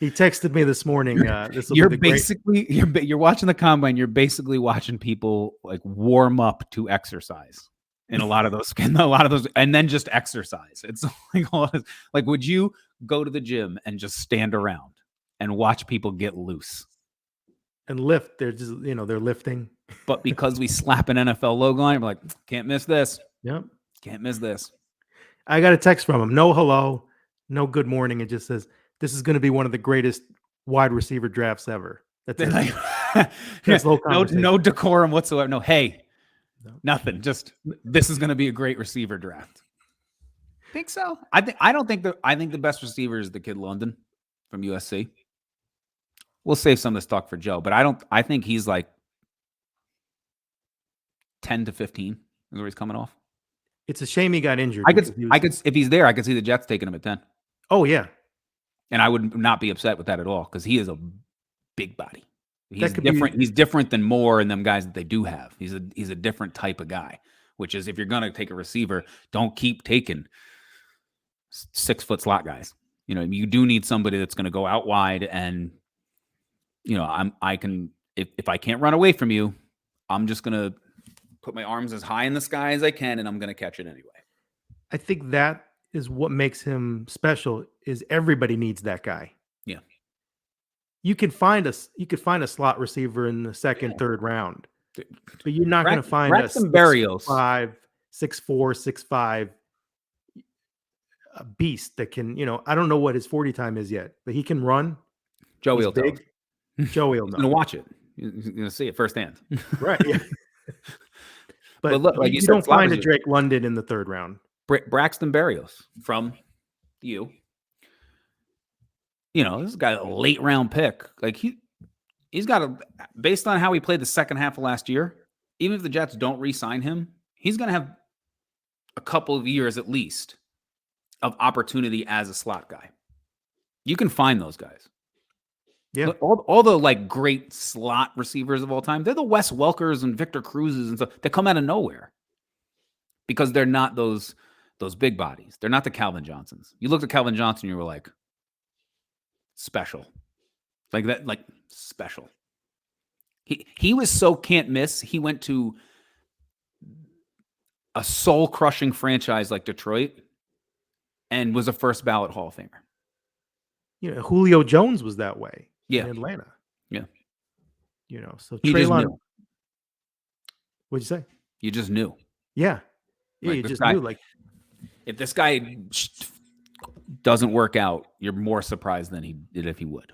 He texted me this morning. You're watching the combine. You're basically watching people like warm up to exercise in a lot of those, and then just exercise. It's like, would you go to the gym and just stand around and watch people get loose and lift? They're just, they're lifting. But because we slap an NFL logo on it, we're like, can't miss this. Yep. Can't miss this. I got a text from him. No hello, no good morning. It just says, this is going to be one of the greatest wide receiver drafts ever. That's it. No decorum whatsoever. No, hey, nothing. Just, this is going to be a great receiver draft. Think so? I think the best receiver is the kid London from USC. we'll save some of this talk for Joe, but I think he's like 10 to 15 is where he's coming off. It's a shame he got injured. I could, if he's there, I could see the Jets taking him at 10. Oh yeah, and I would not be upset with that at all because he is a big body. He's could different. He's different than Moore and them guys that they do have. He's a different type of guy. Which is, if you're gonna take a receiver, don't keep taking 6-foot slot guys. You do need somebody that's going to go out wide, and I can if I can't run away from you, I'm just going to put my arms as high in the sky as I can, and I'm going to catch it anyway. I think that is what makes him special. Is everybody needs that guy. Yeah. You could find a slot receiver in the second, third round, but you're not going to find a 6'5", 6'4", 6'5" a beast that can. I don't know what his 40 time is yet, but he can run. Joey will tell us. Joey will know. He's going to watch it. He's going to see it firsthand. Right. Yeah. But look, like you don't find a Drake London in the third round. Braxton Berrios from you. This guy, a late round pick. Like he's got based on how he played the second half of last year, even if the Jets don't re-sign him, he's going to have a couple of years at least of opportunity as a slot guy. You can find those guys. Yeah. All the like great slot receivers of all time, they're the Wes Welkers and Victor Cruzes and stuff that come out of nowhere because they're not those big bodies. They're not the Calvin Johnsons. You looked at Calvin Johnson, you were like, special. Like that, like special. He was so can't miss. He went to a soul-crushing franchise like Detroit and was a first ballot Hall of Famer. Julio Jones was that way in Atlanta. Yeah. So you Treylon. What'd you say? You just knew. Yeah. Yeah, you just knew. Like, if this guy doesn't work out, you're more surprised than he did if he would.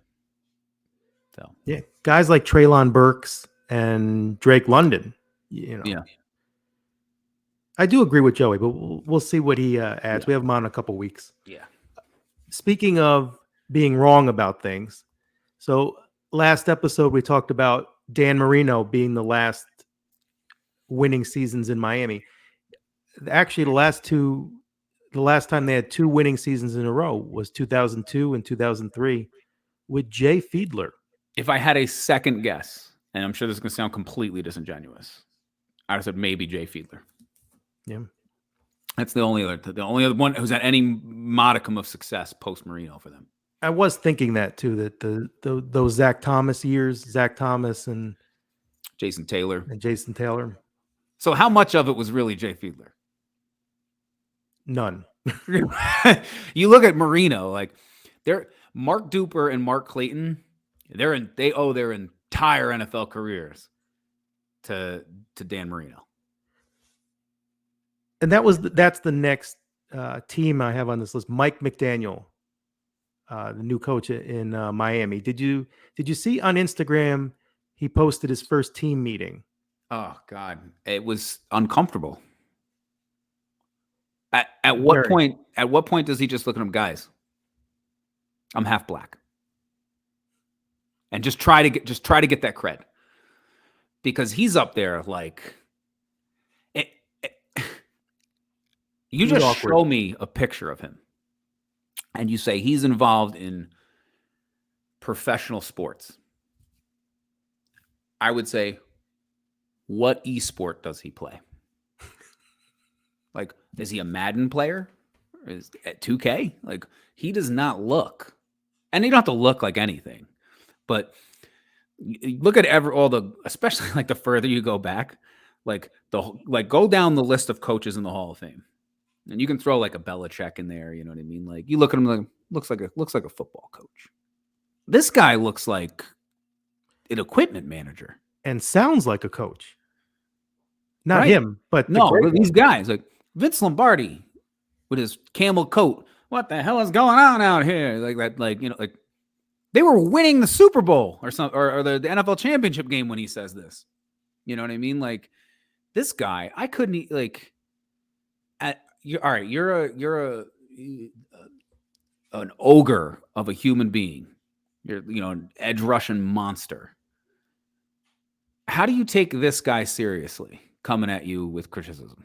So yeah, guys like Treylon Burks and Drake London. Yeah. I do agree with Joey, but we'll see what he adds. Yeah. We have him on in a couple weeks. Yeah. Speaking of being wrong about things, so last episode we talked about Dan Marino being the last winning seasons in Miami. Actually, the last time they had 2 winning seasons in a row was 2002 and 2003 with Jay Fiedler. If I had a second guess, and I'm sure this is going to sound completely disingenuous, I would have said maybe Jay Fiedler. Yeah. That's the only other one who's had any modicum of success post Marino for them. I was thinking that too, that those Zach Thomas and Jason Taylor. So how much of it was really Jay Fiedler? None. You look at Marino, like Mark Duper and Mark Clayton, they owe their entire NFL careers to Dan Marino. And that's the next team I have on this list. Mike McDaniel, the new coach in Miami. Did you see on Instagram he posted his first team meeting? Oh God, it was uncomfortable. At what point does he just look at them, guys? I'm half black, and just try to get that cred, because he's up there like. You just awkward. Show me a picture of him, and you say he's involved in professional sports. I would say, what esport does he play? Like, is he a Madden player? Or is at 2K? Like, he does not look, and you don't have to look like anything, but you look at especially like the further you go back, go down the list of coaches in the Hall of Fame. And you can throw like a Belichick in there, you know what I mean? Like, you look at him, like looks like a football coach. This guy looks like an equipment manager and sounds like a coach. Not him, but these guys like Vince Lombardi with his camel coat. What the hell is going on out here? Like that, like they were winning the Super Bowl or something, or the NFL championship game when he says this. You know what I mean? Like, this guy, I couldn't like. All right, you're an ogre of a human being, You're, edge rushing monster. How do you take this guy seriously coming at you with criticism?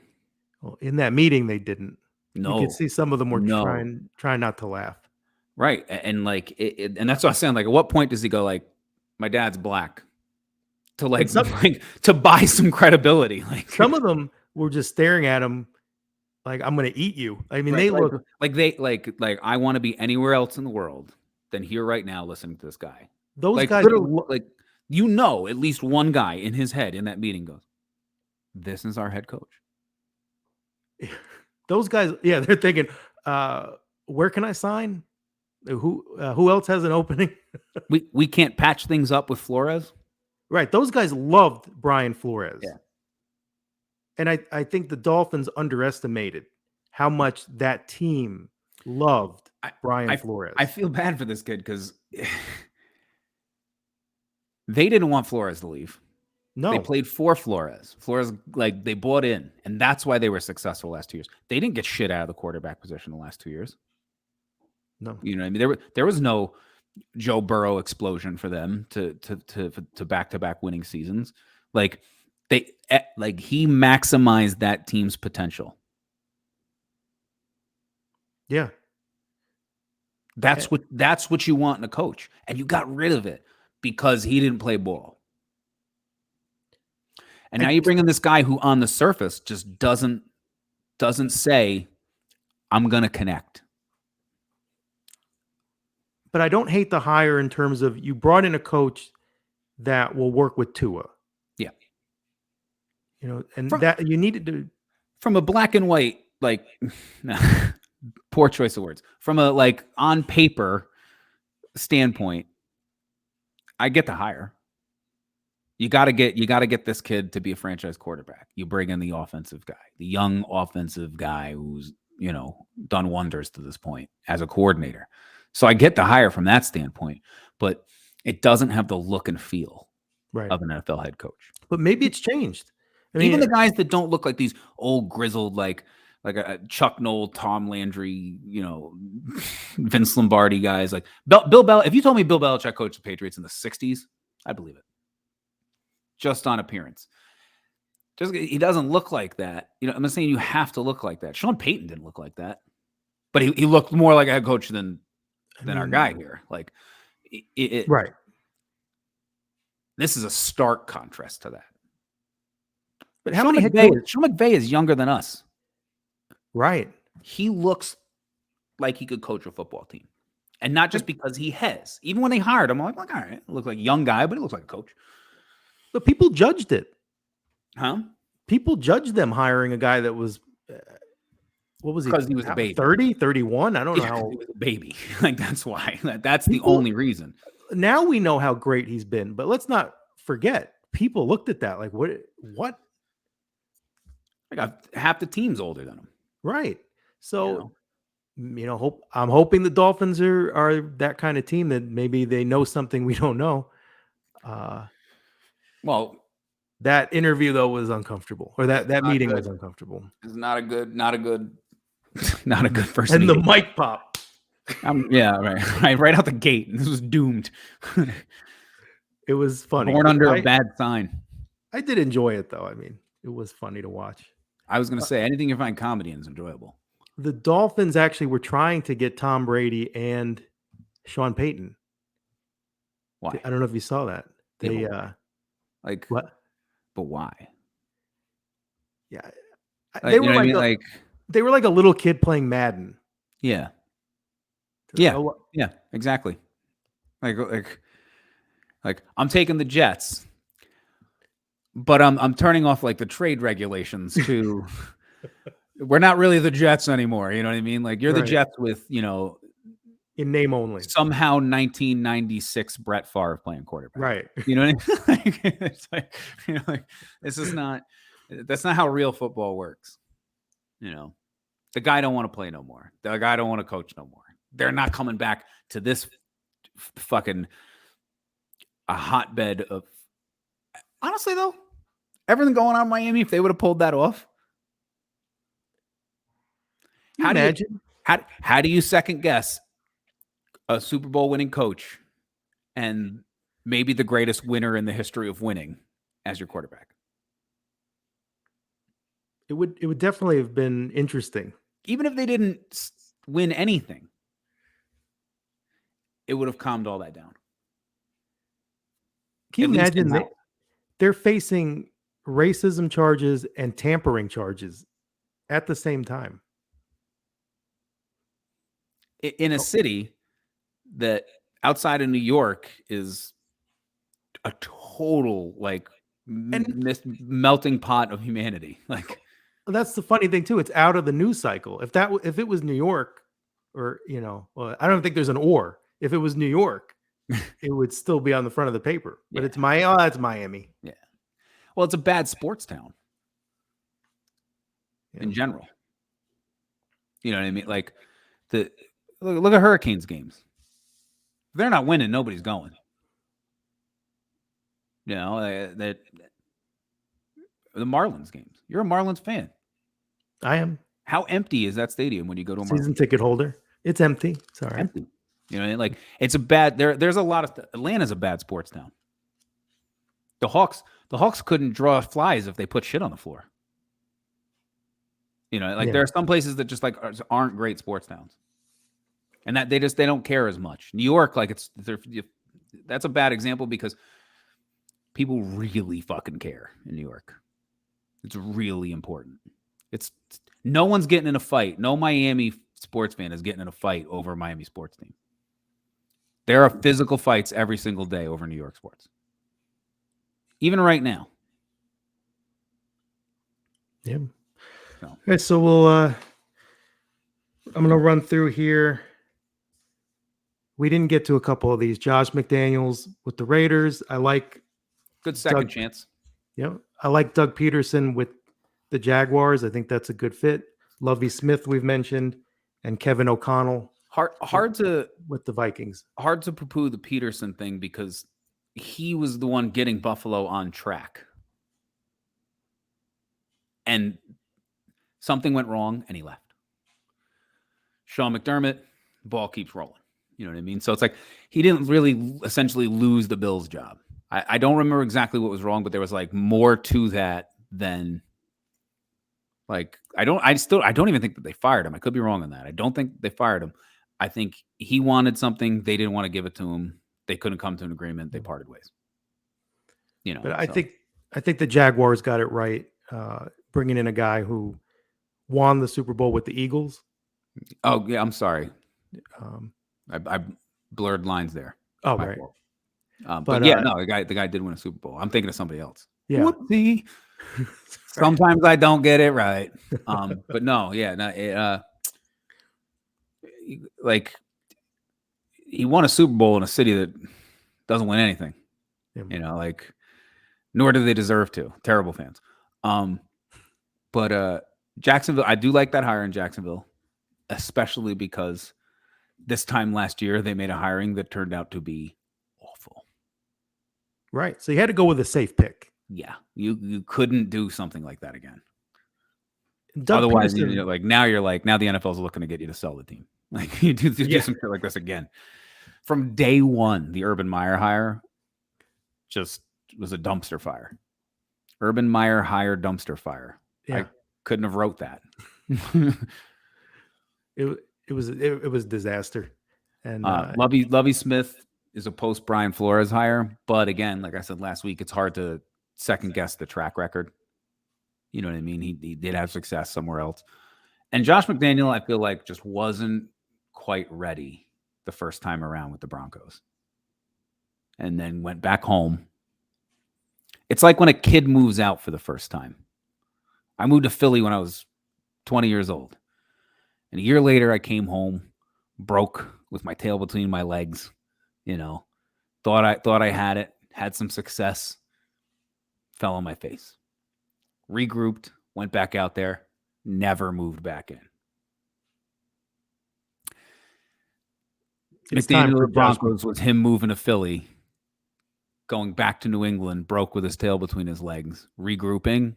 Well, in that meeting, they didn't. You could No, see some of them were no. trying not to laugh. Right. And like, and that's what I was saying. Like, at what point does he go like, my dad's black, to like, like to buy some credibility? Like some of them were just staring at him like, I'm going to eat you. I mean, right, they like, look like they like I want to be anywhere else in the world than here right now listening to this guy. those Like guys. literally, like at least one guy in his head in that meeting goes, "This is our head coach." Those guys, yeah, they're thinking, where can I sign? Who else has an opening? we can't patch things up with Flores. Right. Those guys loved Brian Flores. Yeah. And I think the Dolphins underestimated how much that team loved Brian Flores. I feel bad for this kid because they didn't want Flores to leave. No. They played for Flores. Flores, like, they bought in, and that's why they were successful the last 2 years. They didn't get shit out of the quarterback position the last 2 years. No. You know what I mean? There was no Joe Burrow explosion for them to back-to-back winning seasons. Like, he maximized that team's potential. Yeah. That's what you want in a coach. And you got rid of it because he didn't play ball. And now you bring in this guy who on the surface just doesn't say, I'm going to connect. But I don't hate the hire in terms of you brought in a coach that will work with Tua. Yeah. And that you needed to. From a black and white, like, poor choice of words. From a, like, on paper standpoint, I get the hire. You got to get this kid to be a franchise quarterback. You bring in the offensive guy, the young offensive guy who's, done wonders to this point as a coordinator. So I get the hire from that standpoint, but it doesn't have the look and feel of an NFL head coach. But maybe it's changed. I mean, even the guys that don't look like these old grizzled, like a Chuck Noll, Tom Landry, Vince Lombardi guys, like Bill Belichick. If you told me Bill Belichick coached the Patriots in the 60s, I'd believe it. Just on appearance. He doesn't look like that. I'm not saying you have to look like that. Sean Payton didn't look like that. But he looked more like a head coach than our guy here. Like, right. This is a stark contrast to that. But Sean McVay is younger than us. Right. He looks like he could coach a football team. And not just because he has. Even when they hired him, I'm like, all right, look like a young guy, but he looks like a coach. But people judged it. Huh? People judged them hiring a guy that was, what was he? Because he was a baby. 30, 31? I don't know how. He was a baby. Like, that's why. That's the only reason. Now we know how great he's been, but let's not forget, people looked at that like, what? Like, half the team's older than him. Right. So, I'm hoping the Dolphins are that kind of team that maybe they know something we don't know. Well, that interview though was uncomfortable, or that meeting was uncomfortable. It's not a good first. And meeting. the mic pop. Yeah, right out the gate. This was doomed. It was funny. Born under a bad sign. I did enjoy it though. I mean, it was funny to watch. I was going to say anything you find comedy in is enjoyable. The Dolphins actually were trying to get Tom Brady and Sean Payton. Why? I don't know if you saw that. They like what? But why? Yeah, they were they were like a little kid playing Madden. Yeah. Yeah. Yeah. Exactly. Like I'm taking the Jets, but I'm turning off like the trade regulations to. We're not really the Jets anymore. You know what I mean? Like, you're the Jets with, in name only. Somehow 1996 Brett Favre playing quarterback. Right. You know what I mean? It's like, this is not, that's not how real football works. The guy don't want to play no more. The guy don't want to coach no more. They're not coming back to this fucking a hotbed of, honestly though, everything going on in Miami, if they would have pulled that off. How do you second guess a Super Bowl winning coach and maybe the greatest winner in the history of winning as your quarterback. It would definitely have been interesting. Even if they didn't win anything, it would have calmed all that down. Can you At least imagine in-house. they're facing racism charges and tampering charges at the same time? In a city that outside of New York is a total like melting pot of humanity. Like That's the funny thing too. It's out of the news cycle. If it was New York, or well, I don't think there's an or. If it was New York, it would still be on the front of the paper. But Yeah. it's that's Miami. Yeah. Well, it's a bad sports town in general. You know what I mean? Like look at Hurricanes games. If they're not winning, nobody's going. You know, that the Marlins games. You're a Marlins fan. I am. How empty is that stadium when you go to a Season Marlins ticket holder? It's empty. It's all right. empty. You know, like it's a bad. There's a lot of Atlanta's a bad sports town. The Hawks couldn't draw flies if they put shit on the floor. You know, like there are some places that just like aren't great sports towns, and that they don't care as much. New York, like that's a bad example because people really fucking care in New York. It's really important. It's no one's getting in a fight. No Miami sports fan is getting in a fight over a Miami sports team. There are physical fights every single day over New York sports. Even right now. Yeah. Okay, so we'll I'm gonna run through here. We didn't get to a couple of these. Josh McDaniels with the Raiders. I like good second chance. Yeah. I like Doug Peterson with the Jaguars. I think that's a good fit. Lovie Smith we've mentioned, and Kevin O'Connell. Hard to with the Vikings. Hard to poo-poo the Peterson thing because he was the one getting Buffalo on track. And something went wrong and he left. Sean McDermott, the ball keeps rolling. You know what I mean? So it's like he didn't really essentially lose the Bills job. I don't remember exactly what was wrong, but there was like more to that than like I don't even think that they fired him. I could be wrong on that. I don't think they fired him. I think he wanted something. They didn't want to give it to him. They couldn't come to an agreement. They parted ways. You know, but I think the Jaguars got it right, bringing in a guy who won the Super Bowl with the Eagles. Oh yeah, I'm sorry. I blurred lines there. Oh right. But yeah, no, the guy did win a Super Bowl. I'm thinking of somebody else. Yeah. Whoopsie. Sometimes I don't get it right. But no, yeah, like he won a Super Bowl in a city that doesn't win anything. Yeah. You know, like nor do they deserve to. Terrible fans. But Jacksonville, I do like that hire in Jacksonville, especially because this time last year they made a hiring that turned out to be awful. Right. So you had to go with a safe pick. Yeah. You couldn't do something like that again. Otherwise, now the NFL's looking to get you to sell the team. Like you do some shit like this again. From day one, the Urban Meyer hire just was a dumpster fire. Urban Meyer hire dumpster fire. Yeah. I couldn't have wrote that. It was disaster. And Lovie Smith is a post Brian Flores hire, but again, like I said last week, it's hard to second guess the track record. You know what I mean? He did have success somewhere else. And Josh McDaniel, I feel like, just wasn't quite ready the first time around with the Broncos. And then went back home. It's like when a kid moves out for the first time. I moved to Philly when I was 20 years old. And a year later, I came home, broke with my tail between my legs, you know, thought I had it, had some success, fell on my face. Regrouped, went back out there, never moved back in. McDaniel with Broncos was him moving to Philly, going back to New England, broke with his tail between his legs, regrouping.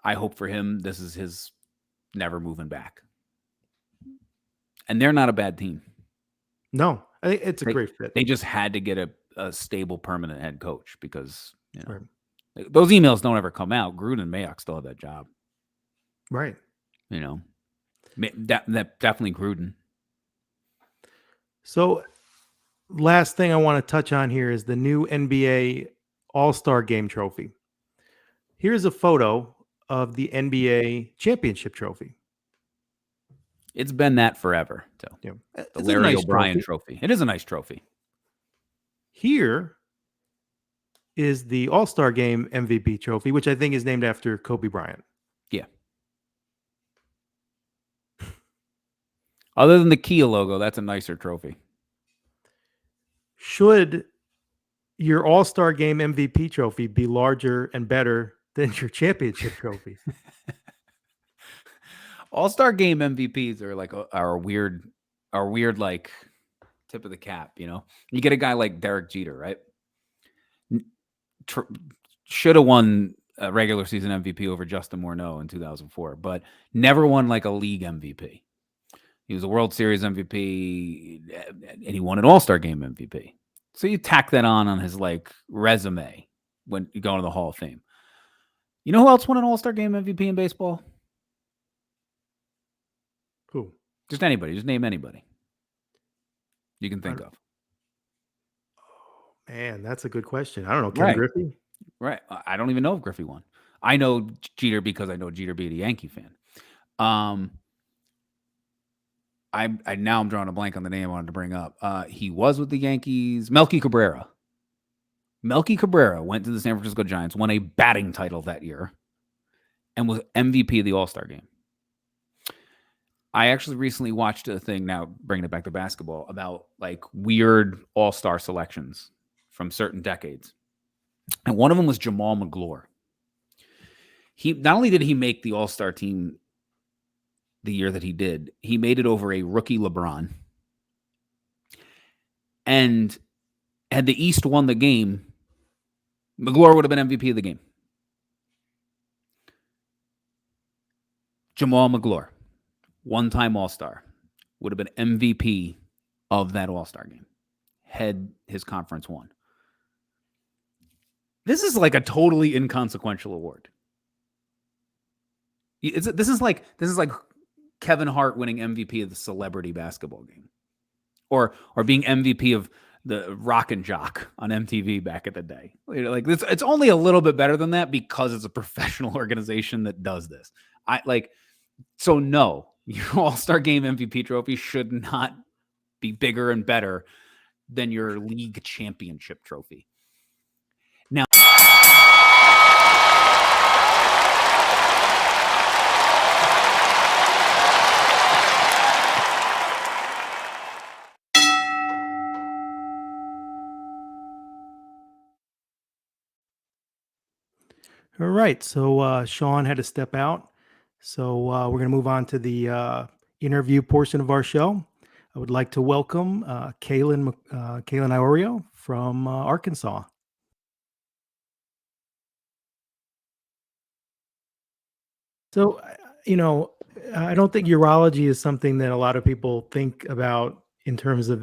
I hope for him this is his never moving back. And they're not a bad team. No. I think it's a great fit. They just had to get a stable, permanent head coach because, Right. those emails don't ever come out. Gruden and Mayock still have that job. Right. That definitely Gruden. So, last thing I want to touch on here is the new NBA All-Star Game trophy. Here's a photo of the NBA championship trophy. It's been that forever. So, Yeah. the It's Larry a nice O'Brien trophy. It is a nice trophy. Here is the All-Star Game MVP trophy, which I think is named after Kobe Bryant. Yeah. Other than the Kia logo, that's a nicer trophy. Should your All-Star Game MVP trophy be larger and better than your championship trophy? All-Star Game MVPs are like are weird like tip of the cap. You get a guy like Derek Jeter, right? Should have won a regular season MVP over Justin Morneau in 2004, but never won like a league MVP. He was a World Series MVP, and he won an All-Star Game MVP. So you tack that on his like resume when you go into the Hall of Fame. You know who else won an All-Star Game MVP in baseball? Who? Just anybody. Just name anybody you can think of. Oh, man, that's a good question. I don't know. Ken Griffey? Right. I don't even know if Griffey won. I know Jeter because I know Jeter being a Yankee fan. I'm drawing a blank on the name I wanted to bring up. He was with the Yankees. Melky Cabrera. Melky Cabrera went to the San Francisco Giants, won a batting title that year, and was MVP of the All-Star Game. I actually recently watched a thing, now bringing it back to basketball, about like weird All-Star selections from certain decades. And one of them was Jamal McGlure. He not only did he make the All-Star team the year that he did, he made it over a rookie LeBron. And had the East won the game, McGlure would have been MVP of the game. Jamal McGlure, one-time All-Star, would have been MVP of that All-Star game. Had his conference won. This is like a totally inconsequential award. This is like Kevin Hart winning MVP of the celebrity basketball game, or being MVP of the Rock and Jock on MTV back in the day. Like this, it's only a little bit better than that because it's a professional organization that does this. So no, your All-Star Game MVP trophy should not be bigger and better than your league championship trophy. Now, All right. So Sean had to step out. So we're going to move on to the interview portion of our show. I would like to welcome Kalynn Iorio from Arkansas. So, I don't think urology is something that a lot of people think about in terms of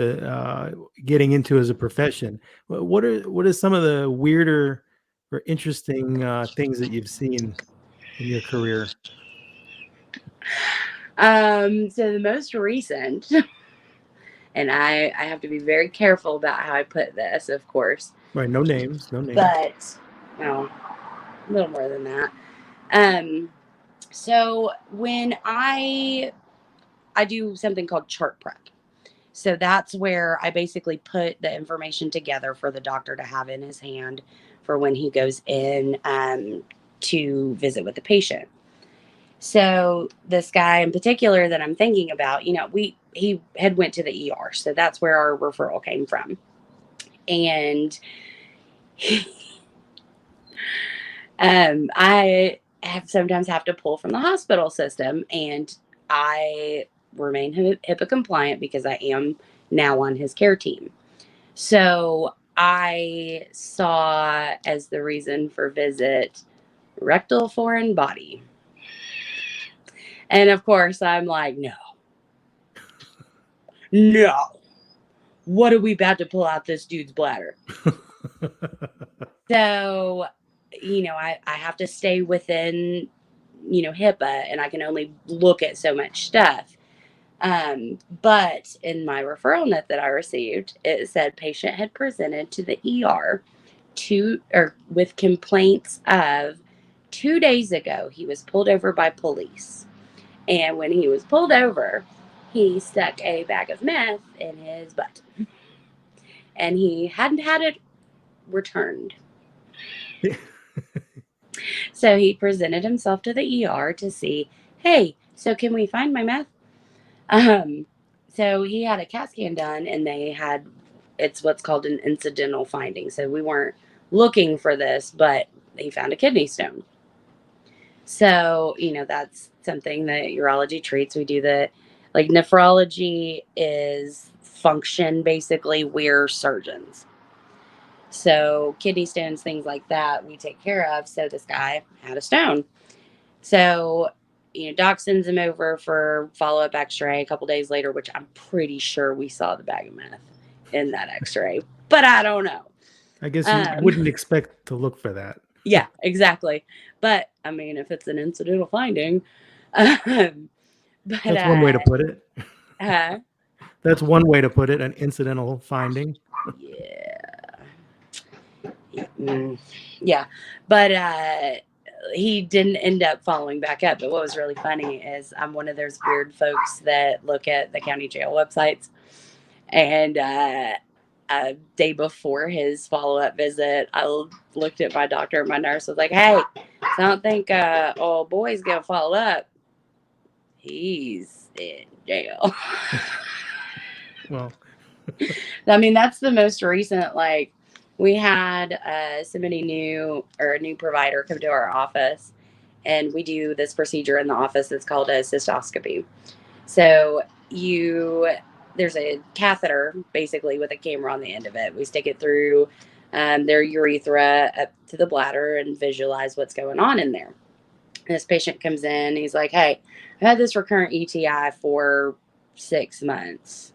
getting into as a profession. What are some of the weirder or interesting things that you've seen in your career? So the most recent, and I have to be very careful about how I put this, of course. Right, no names. But, a little more than that. So when I do something called chart prep. So that's where I basically put the information together for the doctor to have in his hand for when he goes in to visit with the patient. So this guy in particular that I'm thinking about, he had went to the ER. So that's where our referral came from. And I sometimes have to pull from the hospital system, and I remain HIPAA compliant because I am now on his care team. So I saw as the reason for visit rectal foreign body. And of course I'm like, no. what are we about to pull out this dude's bladder? So, I have to stay within, HIPAA, and I can only look at so much stuff. But in my referral note that I received, it said patient had presented to the ER with complaints of 2 days ago he was pulled over by police, and when he was pulled over, he stuck a bag of meth in his butt, and he hadn't had it returned. So he presented himself to the ER to see, hey, so can we find my meth? So he had a CAT scan done, and it's what's called an incidental finding. So we weren't looking for this, but he found a kidney stone. So, that's something that urology treats. We do nephrology is function, basically. We're surgeons. So kidney stones, things like that, we take care of. So this guy had a stone. So, doc sends him over for follow-up x-ray a couple days later, which I'm pretty sure we saw the bag of meth in that x-ray, but I don't know. I guess you wouldn't expect to look for that. Yeah, exactly. But, I mean, if it's an incidental finding, but, that's one way to put it. That's one way to put it, an incidental finding. Yeah. But he didn't end up following back up. But what was really funny is I'm one of those weird folks that look at the county jail websites. And a day before his follow-up visit, I looked at my doctor and my nurse was like, hey, I don't think old boy's going to follow up. He's in jail. Well, I mean, that's the most recent, we had somebody new, or a new provider, come to our office, and we do this procedure in the office that's called a cystoscopy. So there's a catheter, basically, with a camera on the end of it. We stick it through their urethra up to the bladder and visualize what's going on in there. And this patient comes in, he's like, hey, I had this recurrent UTI for 6 months.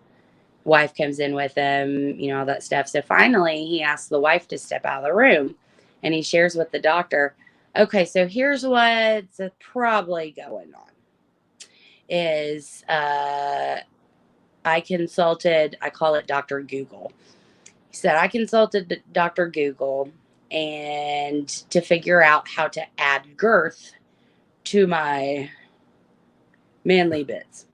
Wife comes in with him, all that stuff. So finally, he asks the wife to step out of the room, and he shares with the doctor, okay, so here's what's probably going on. Is I call it Dr. Google. He said, I consulted Dr. Google and to figure out how to add girth to my manly bits.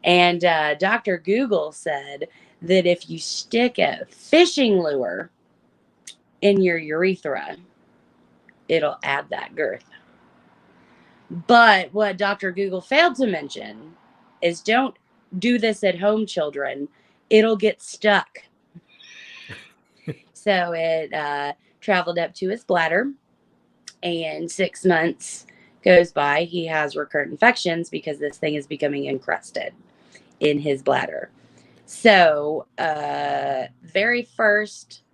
And Dr. Google said that if you stick a fishing lure in your urethra, it'll add that girth. But what Dr. Google failed to mention is don't do this at home, children. It'll get stuck. So it traveled up to his bladder, and 6 months goes by. He has recurrent infections because this thing is becoming encrusted in his bladder. So very first,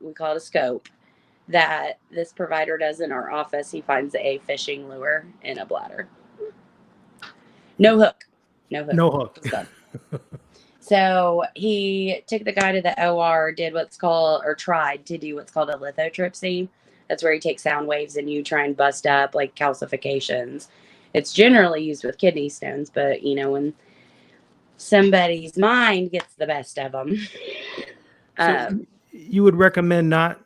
we call it a scope, that this provider does in our office, he finds a fishing lure in a bladder. No hook. No hook. So he took the guy to the OR, tried to do what's called a lithotripsy. That's where you take sound waves and you try and bust up calcifications. It's generally used with kidney stones, but when somebody's mind gets the best of them. So you would recommend not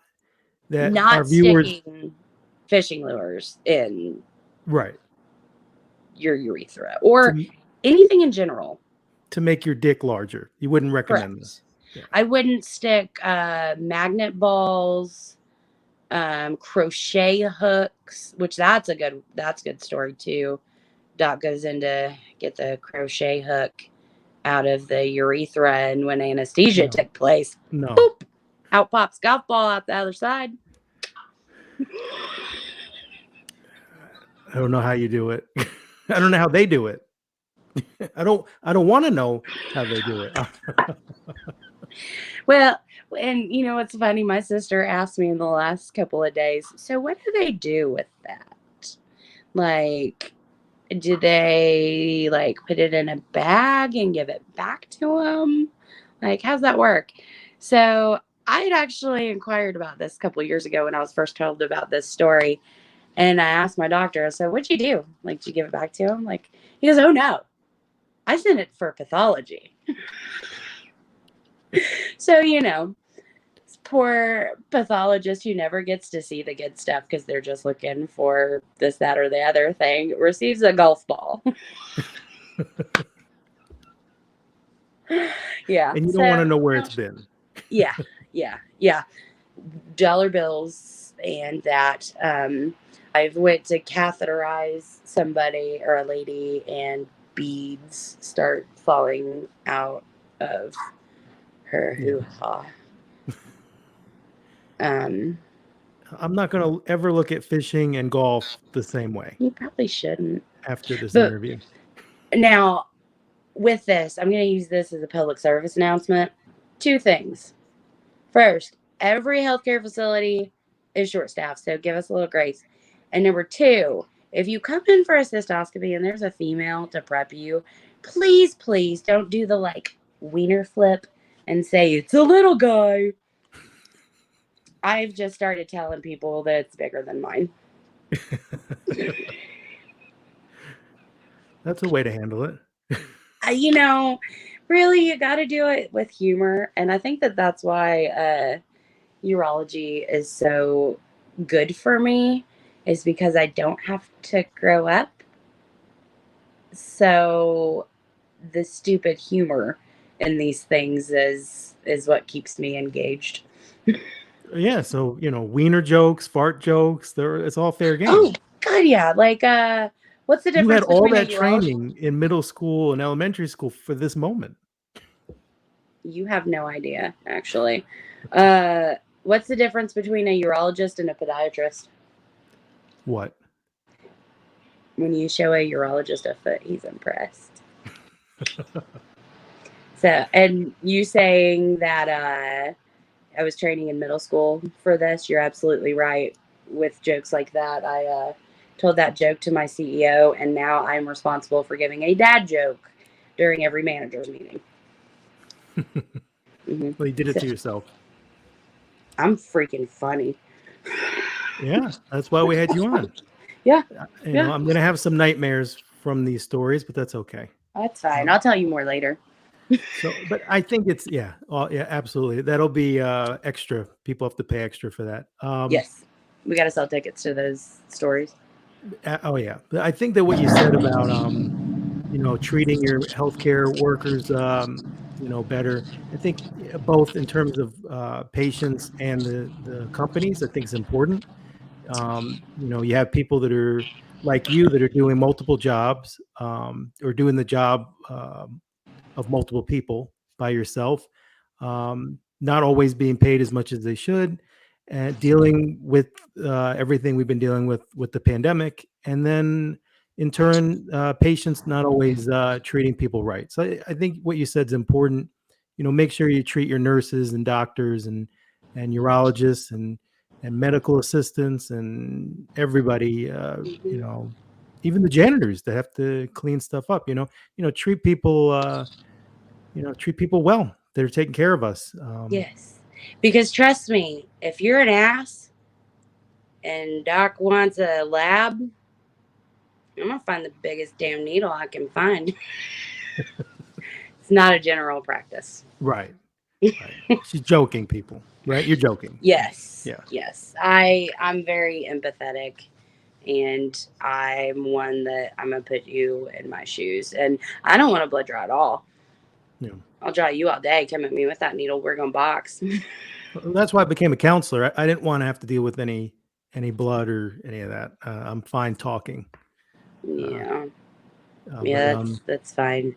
our viewers sticking fishing lures in your urethra or anything in general to make your dick larger. You wouldn't recommend this. Yeah. I wouldn't stick magnet balls, crochet hooks, which that's a good story too. Doc goes in to get the crochet hook out of the urethra, and when anesthesia took place, boop, out pops golf ball out the other side. I don't know how you do it. I don't know how they do it. I don't want to know how they do it. Well, and what's funny, my sister asked me in the last couple of days, so what do they do with that? Do they put it in a bag and give it back to them? Like, how's that work? So I had actually inquired about this a couple of years ago when I was first told about this story. And I asked my doctor, I said, what'd you do? Like, did you give it back to him? Like, he goes, oh no, I sent it for pathology. So, poor pathologist who never gets to see the good stuff because they're just looking for this, that, or the other thing receives a golf ball. Yeah. And you don't want to know where it's been. Yeah. Dollar bills and that. I've went to catheterize somebody or a lady and beads start falling out of her hoo-ha. I'm not going to ever look at fishing and golf the same way. You probably shouldn't. After this interview. Now, with this, I'm going to use this as a public service announcement. 2 things. First, every healthcare facility is short-staffed, so give us a little grace. And number 2, if you come in for a cystoscopy and there's a female to prep you, please don't do the wiener flip and say it's a little guy. I've just started telling people that it's bigger than mine. That's a way to handle it. Really, you got to do it with humor. And I think that that's why urology is so good for me, is because I don't have to grow up. So the stupid humor in these things is what keeps me engaged. Yeah, so wiener jokes, fart jokes, it's all fair game. Oh God, yeah. What's the difference? You had all between that training in middle school and elementary school for this moment. You have no idea, actually. What's the difference between a urologist and a podiatrist? What? When you show a urologist a foot, he's impressed. So, and you saying that I was training in middle school for this, you're absolutely right with jokes like that. I told that joke to my CEO, and now I'm responsible for giving a dad joke during every manager's meeting. Mm-hmm. Well, you did it to yourself. I'm freaking funny. Yeah, that's why we had you on. Yeah. I'm going to have some nightmares from these stories, but that's okay. That's fine. I'll tell you more later. But I think it's, yeah, absolutely. That'll be extra. People have to pay extra for that. Yes. We got to sell tickets to those stories. Oh, yeah. But I think that what you said about, treating your healthcare workers, better. I think both in terms of patients and the companies, I think is important. You have people that are like you that are doing multiple jobs or doing the job of multiple people by yourself, not always being paid as much as they should, and dealing with everything we've been dealing with the pandemic, and then in turn, patients not always treating people right. So I think what you said is important. Make sure you treat your nurses and doctors and urologists and medical assistants and everybody. Even the janitors that have to clean stuff up. Treat people. Treat people well. They're taking care of us. Yes, because trust me, if you're an ass and doc wants a lab, I'm gonna find the biggest damn needle I can find. It's not a general practice. Right. She's joking, people. Right? You're joking. Yes. Yeah. Yes. I'm very empathetic, and I'm one that I'm gonna put you in my shoes, and I don't want to blood draw at all. Yeah. I'll draw you all day. Come at me with that needle. We're gonna box. That's why I became a counselor. I didn't want to have to deal with any blood or any of that. I'm fine talking. Yeah. That's fine.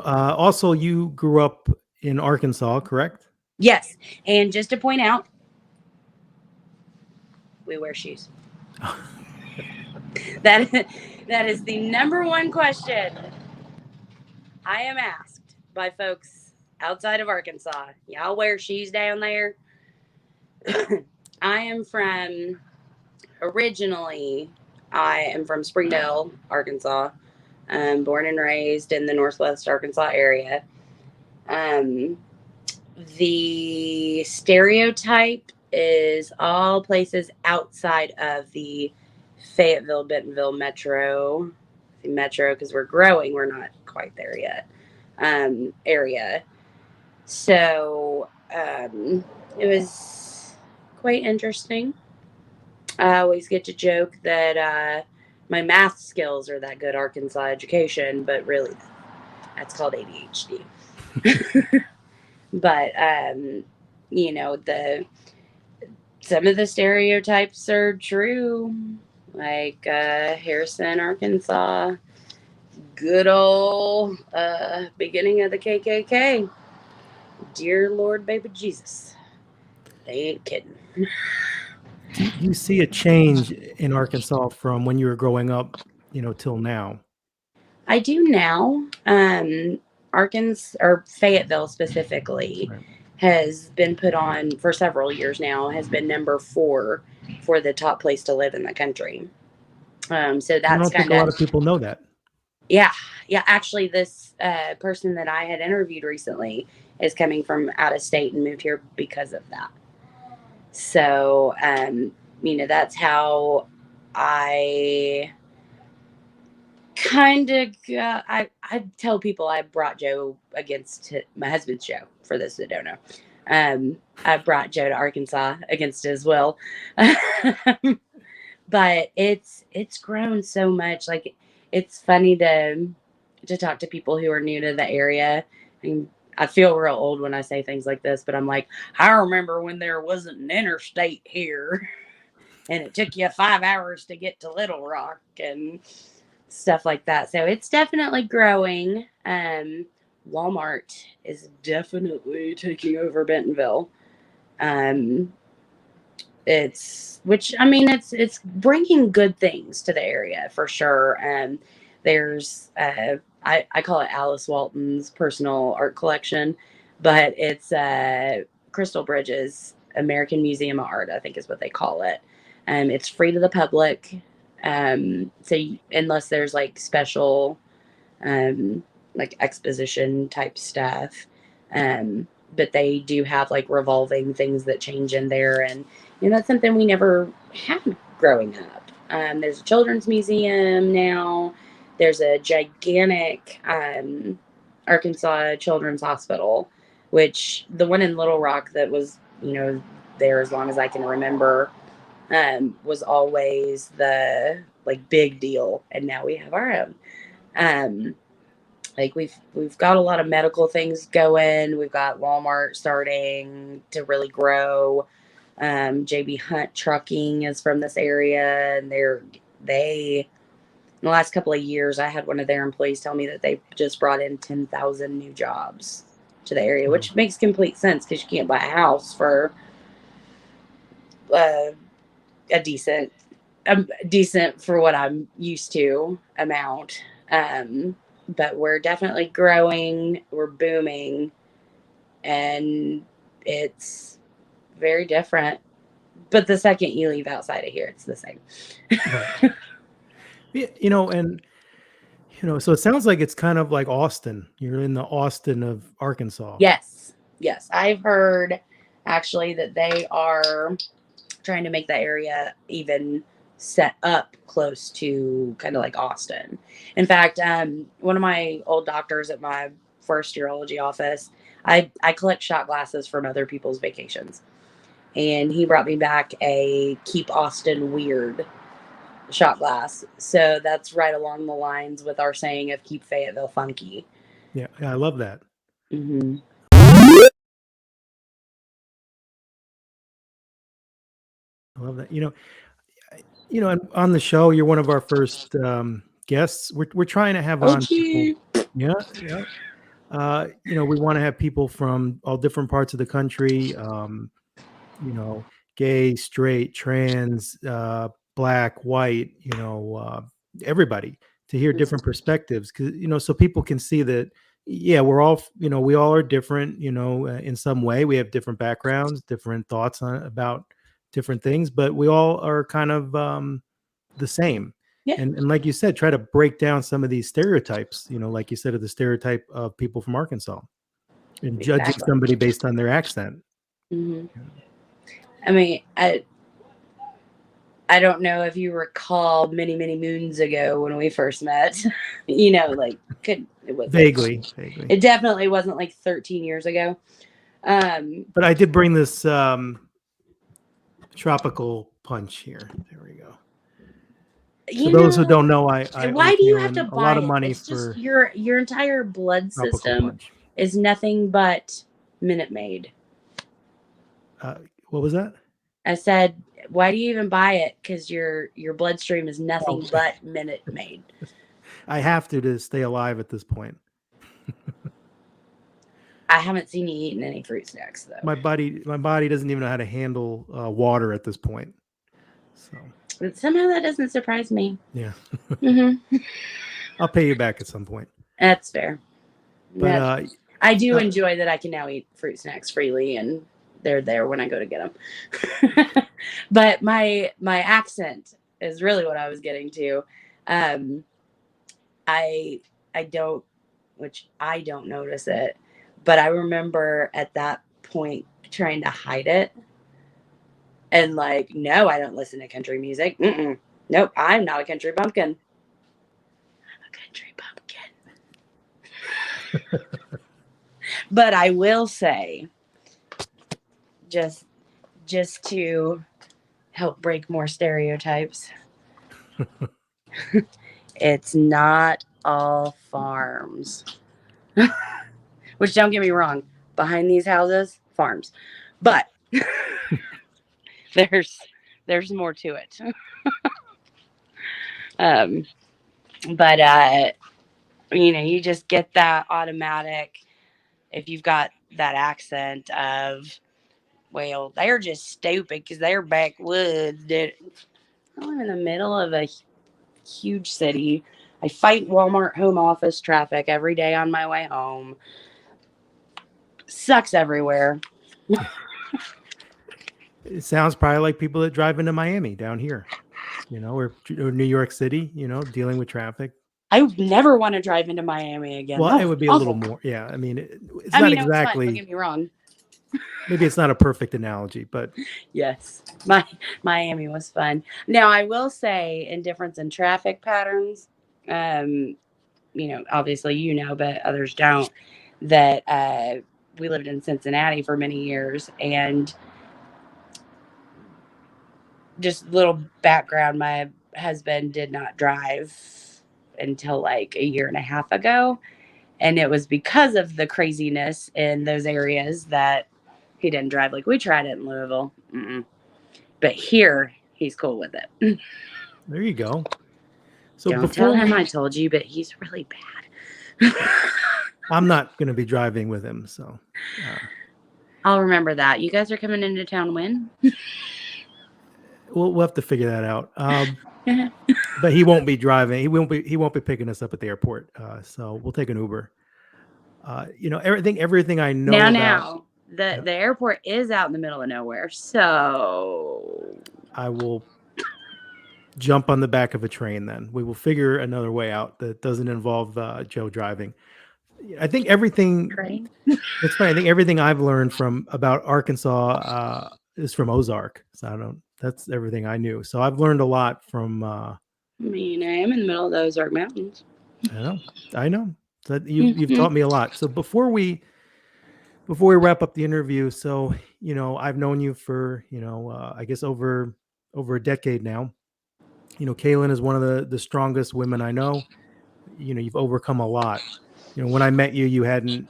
Also, you grew up in Arkansas, correct? Yes. And just to point out, we wear shoes. That is the number one question I am asked by folks outside of Arkansas. Y'all wear shoes down there? Originally, I am from Springdale, Arkansas. Born and raised in the Northwest Arkansas area. The stereotype is all places outside of the Fayetteville, Bentonville metro, because we're growing, we're not quite there yet, area. So it was quite interesting. I always get to joke that my math skills are that good Arkansas education, but really that's called ADHD. But the some of the stereotypes are true, like Harrison, Arkansas, good old beginning of the KKK. Dear Lord, baby Jesus, they ain't kidding. Do you see a change in Arkansas from when you were growing up, till now? I do now. Arkansas, or Fayetteville specifically, Right. has been put on for several years now. Has been number 4 for the top place to live in the country. So I that's don't think kind a lot of, of people know that. yeah. Actually, this person that I had interviewed recently is coming from out of state and moved here because of that. So that's how I kind of I tell people I brought Joe against my husband's show. For those that don't know, I brought Joe to Arkansas against his will. But it's grown so much. Like, it's funny to talk to people who are new to the area. I feel real old when I say things like this, but I'm like, I remember when there wasn't an interstate here and it took you 5 hours to get to Little Rock and stuff like that. So it's definitely growing. Walmart is definitely taking over Bentonville. It's bringing good things to the area for sure. There's I call it Alice Walton's personal art collection, but it's Crystal Bridges American Museum of Art, I think is what they call it. It's free to the public. Unless there's like special like exposition type stuff. But they do have like revolving things that change in there, and that's something we never had growing up. There's a children's museum now. There's a gigantic Arkansas Children's Hospital, which the one in Little Rock that was there as long as I can remember was always the like big deal, and now we have our own. Like we've got a lot of medical things going. We've got Walmart starting to really grow. JB Hunt Trucking is from this area, and they in the last couple of years, I had one of their employees tell me that they just brought in 10,000 new jobs to the area, which makes complete sense because you can't buy a house for a decent for what I'm used to amount. But we're definitely growing, we're booming, and it's very different. But the second you leave outside of here, it's the same. Right. So it sounds like it's kind of like Austin. You're in the Austin of Arkansas. Yes. I've heard actually that they are trying to make that area even set up close to kind of like Austin. In fact, one of my old doctors at my first urology office, I collect shot glasses from other people's vacations. And he brought me back a Keep Austin Weird shot glass. So that's right along the lines with our saying of Keep Fayetteville Funky. Yeah, I love that. Mm-hmm. I love that. On the show, you're one of our first guests. We're trying to have on people. Yeah. We want to have people from all different parts of the country. Gay, straight, trans, black, white. Everybody to hear different perspectives, because so people can see that. Yeah, we're all we all are different. In some way, we have different backgrounds, different thoughts about different things, but we all are kind of the same. Yeah. And like you said, try to break down some of these stereotypes, like you said, of the stereotype of people from Arkansas. And judging Exactly. somebody based on their accent. Hmm. I mean, I don't know if you recall many, many moons ago when we first met. It was Vaguely. It definitely wasn't like 13 years ago. But I did bring this tropical punch here. There we go. For those who don't know, I why owe do you have Kalynn to a lot buy of it? money It's just for your entire blood tropical system punch. is nothing but Minute Maid. What was that? I said, why do you even buy it? Because your bloodstream is nothing Oh. but Minute Maid. I have to stay alive at this point. I haven't seen you eating any fruit snacks though. My body doesn't even know how to handle water at this point. So But somehow that doesn't surprise me. yeah. Mm-hmm. I'll pay you back at some point. That's fair. But I do enjoy that I can now eat fruit snacks freely, and they're there when I go to get them. But my accent is really what I was getting to. I don't, which I don't notice it, but I remember at that point trying to hide it, and like, no, I don't listen to country music. Mm-mm. Nope, I'm not a country bumpkin. I'm a country bumpkin. But I will say, just to help break more stereotypes, it's not all farms. Which, don't get me wrong, behind these houses, farms, but there's more to it. But you just get that automatic, if you've got that accent of, well, they're just stupid because they're backwoods. I live in the middle of a huge city. I fight Walmart home office traffic every day on my way home. Sucks everywhere. it sounds probably like people that drive into Miami down here, or New York City, dealing with traffic. I would never want to drive into Miami again. Well, That's it would be awful. a little more. Yeah, I mean, it's I not mean, it was fun. exactly. Don't get me wrong. Maybe it's not a perfect analogy, but Yes, Miami was fun. Now, I will say, in difference in traffic patterns, obviously but others don't, that we lived in Cincinnati for many years, and just little background, my husband did not drive until like a year and a half ago, and it was because of the craziness in those areas that he didn't drive. Like, we tried it in Louisville. Mm-mm. But here, he's cool with it. There you go. So don't tell him I told you, but he's really bad. I'm not going to be driving with him, so I'll remember that. You guys are coming into town when? we'll have to figure that out. But he won't be driving. He won't be picking us up at the airport. So we'll take an Uber. Everything I know about. The airport is out in the middle of nowhere, so I will jump on the back of a train. Then we will figure another way out that doesn't involve Joe driving. I think everything. Train? It's funny. I think everything I've learned about Arkansas is from Ozark. So that's everything I knew. So I've learned a lot from. I am in the middle of the Ozark Mountains. I know. So you've taught me a lot. So before we wrap up the interview, so I've known you for I guess over a decade now. Kalynn is one of the strongest women I know. You've overcome a lot. When I met you, you hadn't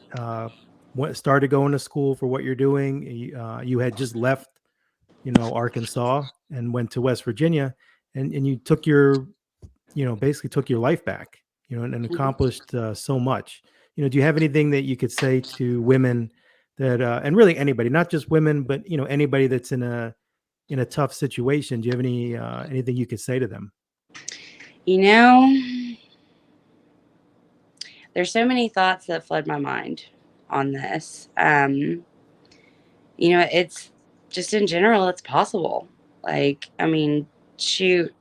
started going to school for what you're doing. You had just left Arkansas and went to West Virginia, and you took basically took your life back, and accomplished so much. Do you have anything that you could say to women that, and really anybody, not just women, but anybody that's in a tough situation? Do you have anything you could say to them? There's so many thoughts that flood my mind on this. It's just, in general, it's possible. Like, I mean, shoot,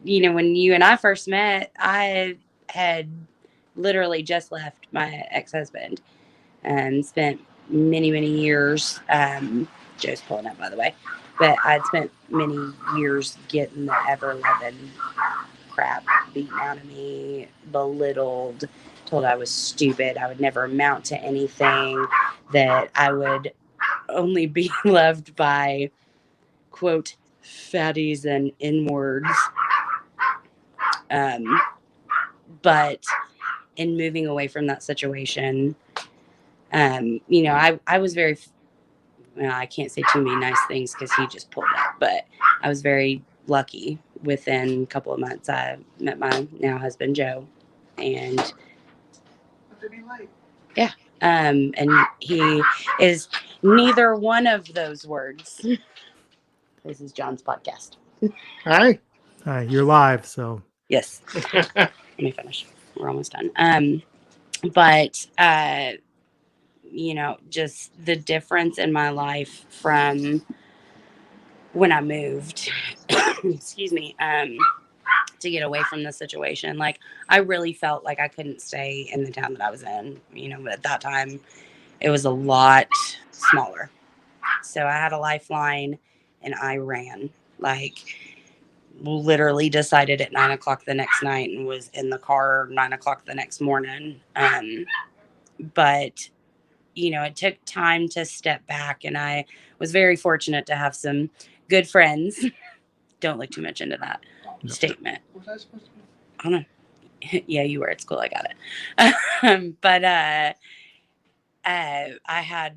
when you and I first met, I had literally just left my ex-husband and spent many, many years. Joe's pulling up, by the way. But I'd spent many years getting the ever loving crap beaten out of me, belittled, told I was stupid, I would never amount to anything, that I would only be loved by, quote, fatties and N-words. But in moving away from that situation, you know, I was very, well, I can't say too many nice things because he just pulled up, but I was very lucky. Within a couple of months, I met my now husband, Joe, and yeah, and he is neither one of those words. This is John's podcast. Hi. Hi, you're live, so Yes. Let me finish. We're almost done. But you know, just the difference in my life from when I moved, excuse me, to get away from the situation. Like, I really felt like I couldn't stay in the town that I was in, you know, but at that time it was a lot smaller. So I had a lifeline and I ran. Like, literally decided at 9:00 the next night and was in the car 9:00 the next morning. But you know, it took time to step back, and I was very fortunate to have some good friends. Don't look too much into that statement. Was I supposed to be? I don't know. Yeah, you were at school. I got it. But I had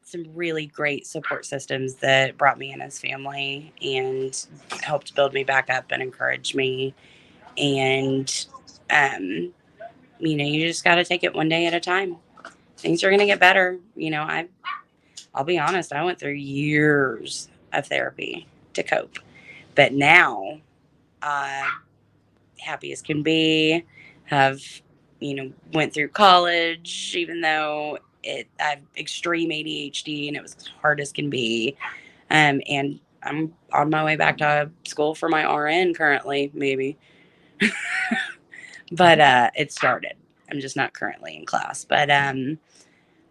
some really great support systems that brought me in as family and helped build me back up and encourage me. And, you know, you just got to take it one day at a time. Things are going to get better. You know, I'll be honest, I went through years of therapy to cope. But now, happy as can be, have, you know, went through college, even though I have extreme ADHD and it was as hard as can be. And I'm on my way back to school for my RN currently, maybe. But it started. I'm just not currently in class. But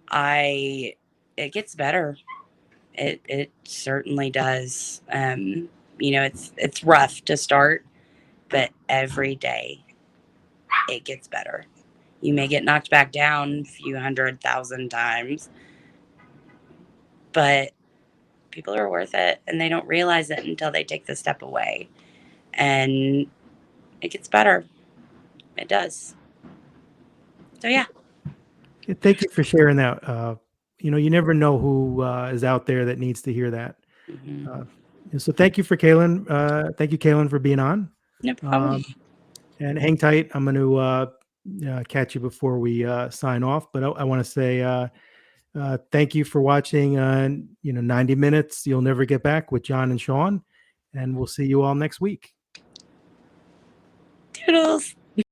it gets better. It certainly does. You know, it's rough to start, but every day it gets better. You may get knocked back down a few 100,000 times, but people are worth it, and they don't realize it until they take the step away. And it gets better. It does. So yeah. thank you for sharing that. You know, you never know who is out there that needs to hear that. Mm-hmm. So thank you for Kalynn. Thank you, Kalynn, for being on. No problem. And hang tight. I'm going to catch you before we sign off. But I want to say thank you for watching. 90 minutes. You'll never get back with John and Sean, and we'll see you all next week. Toodles.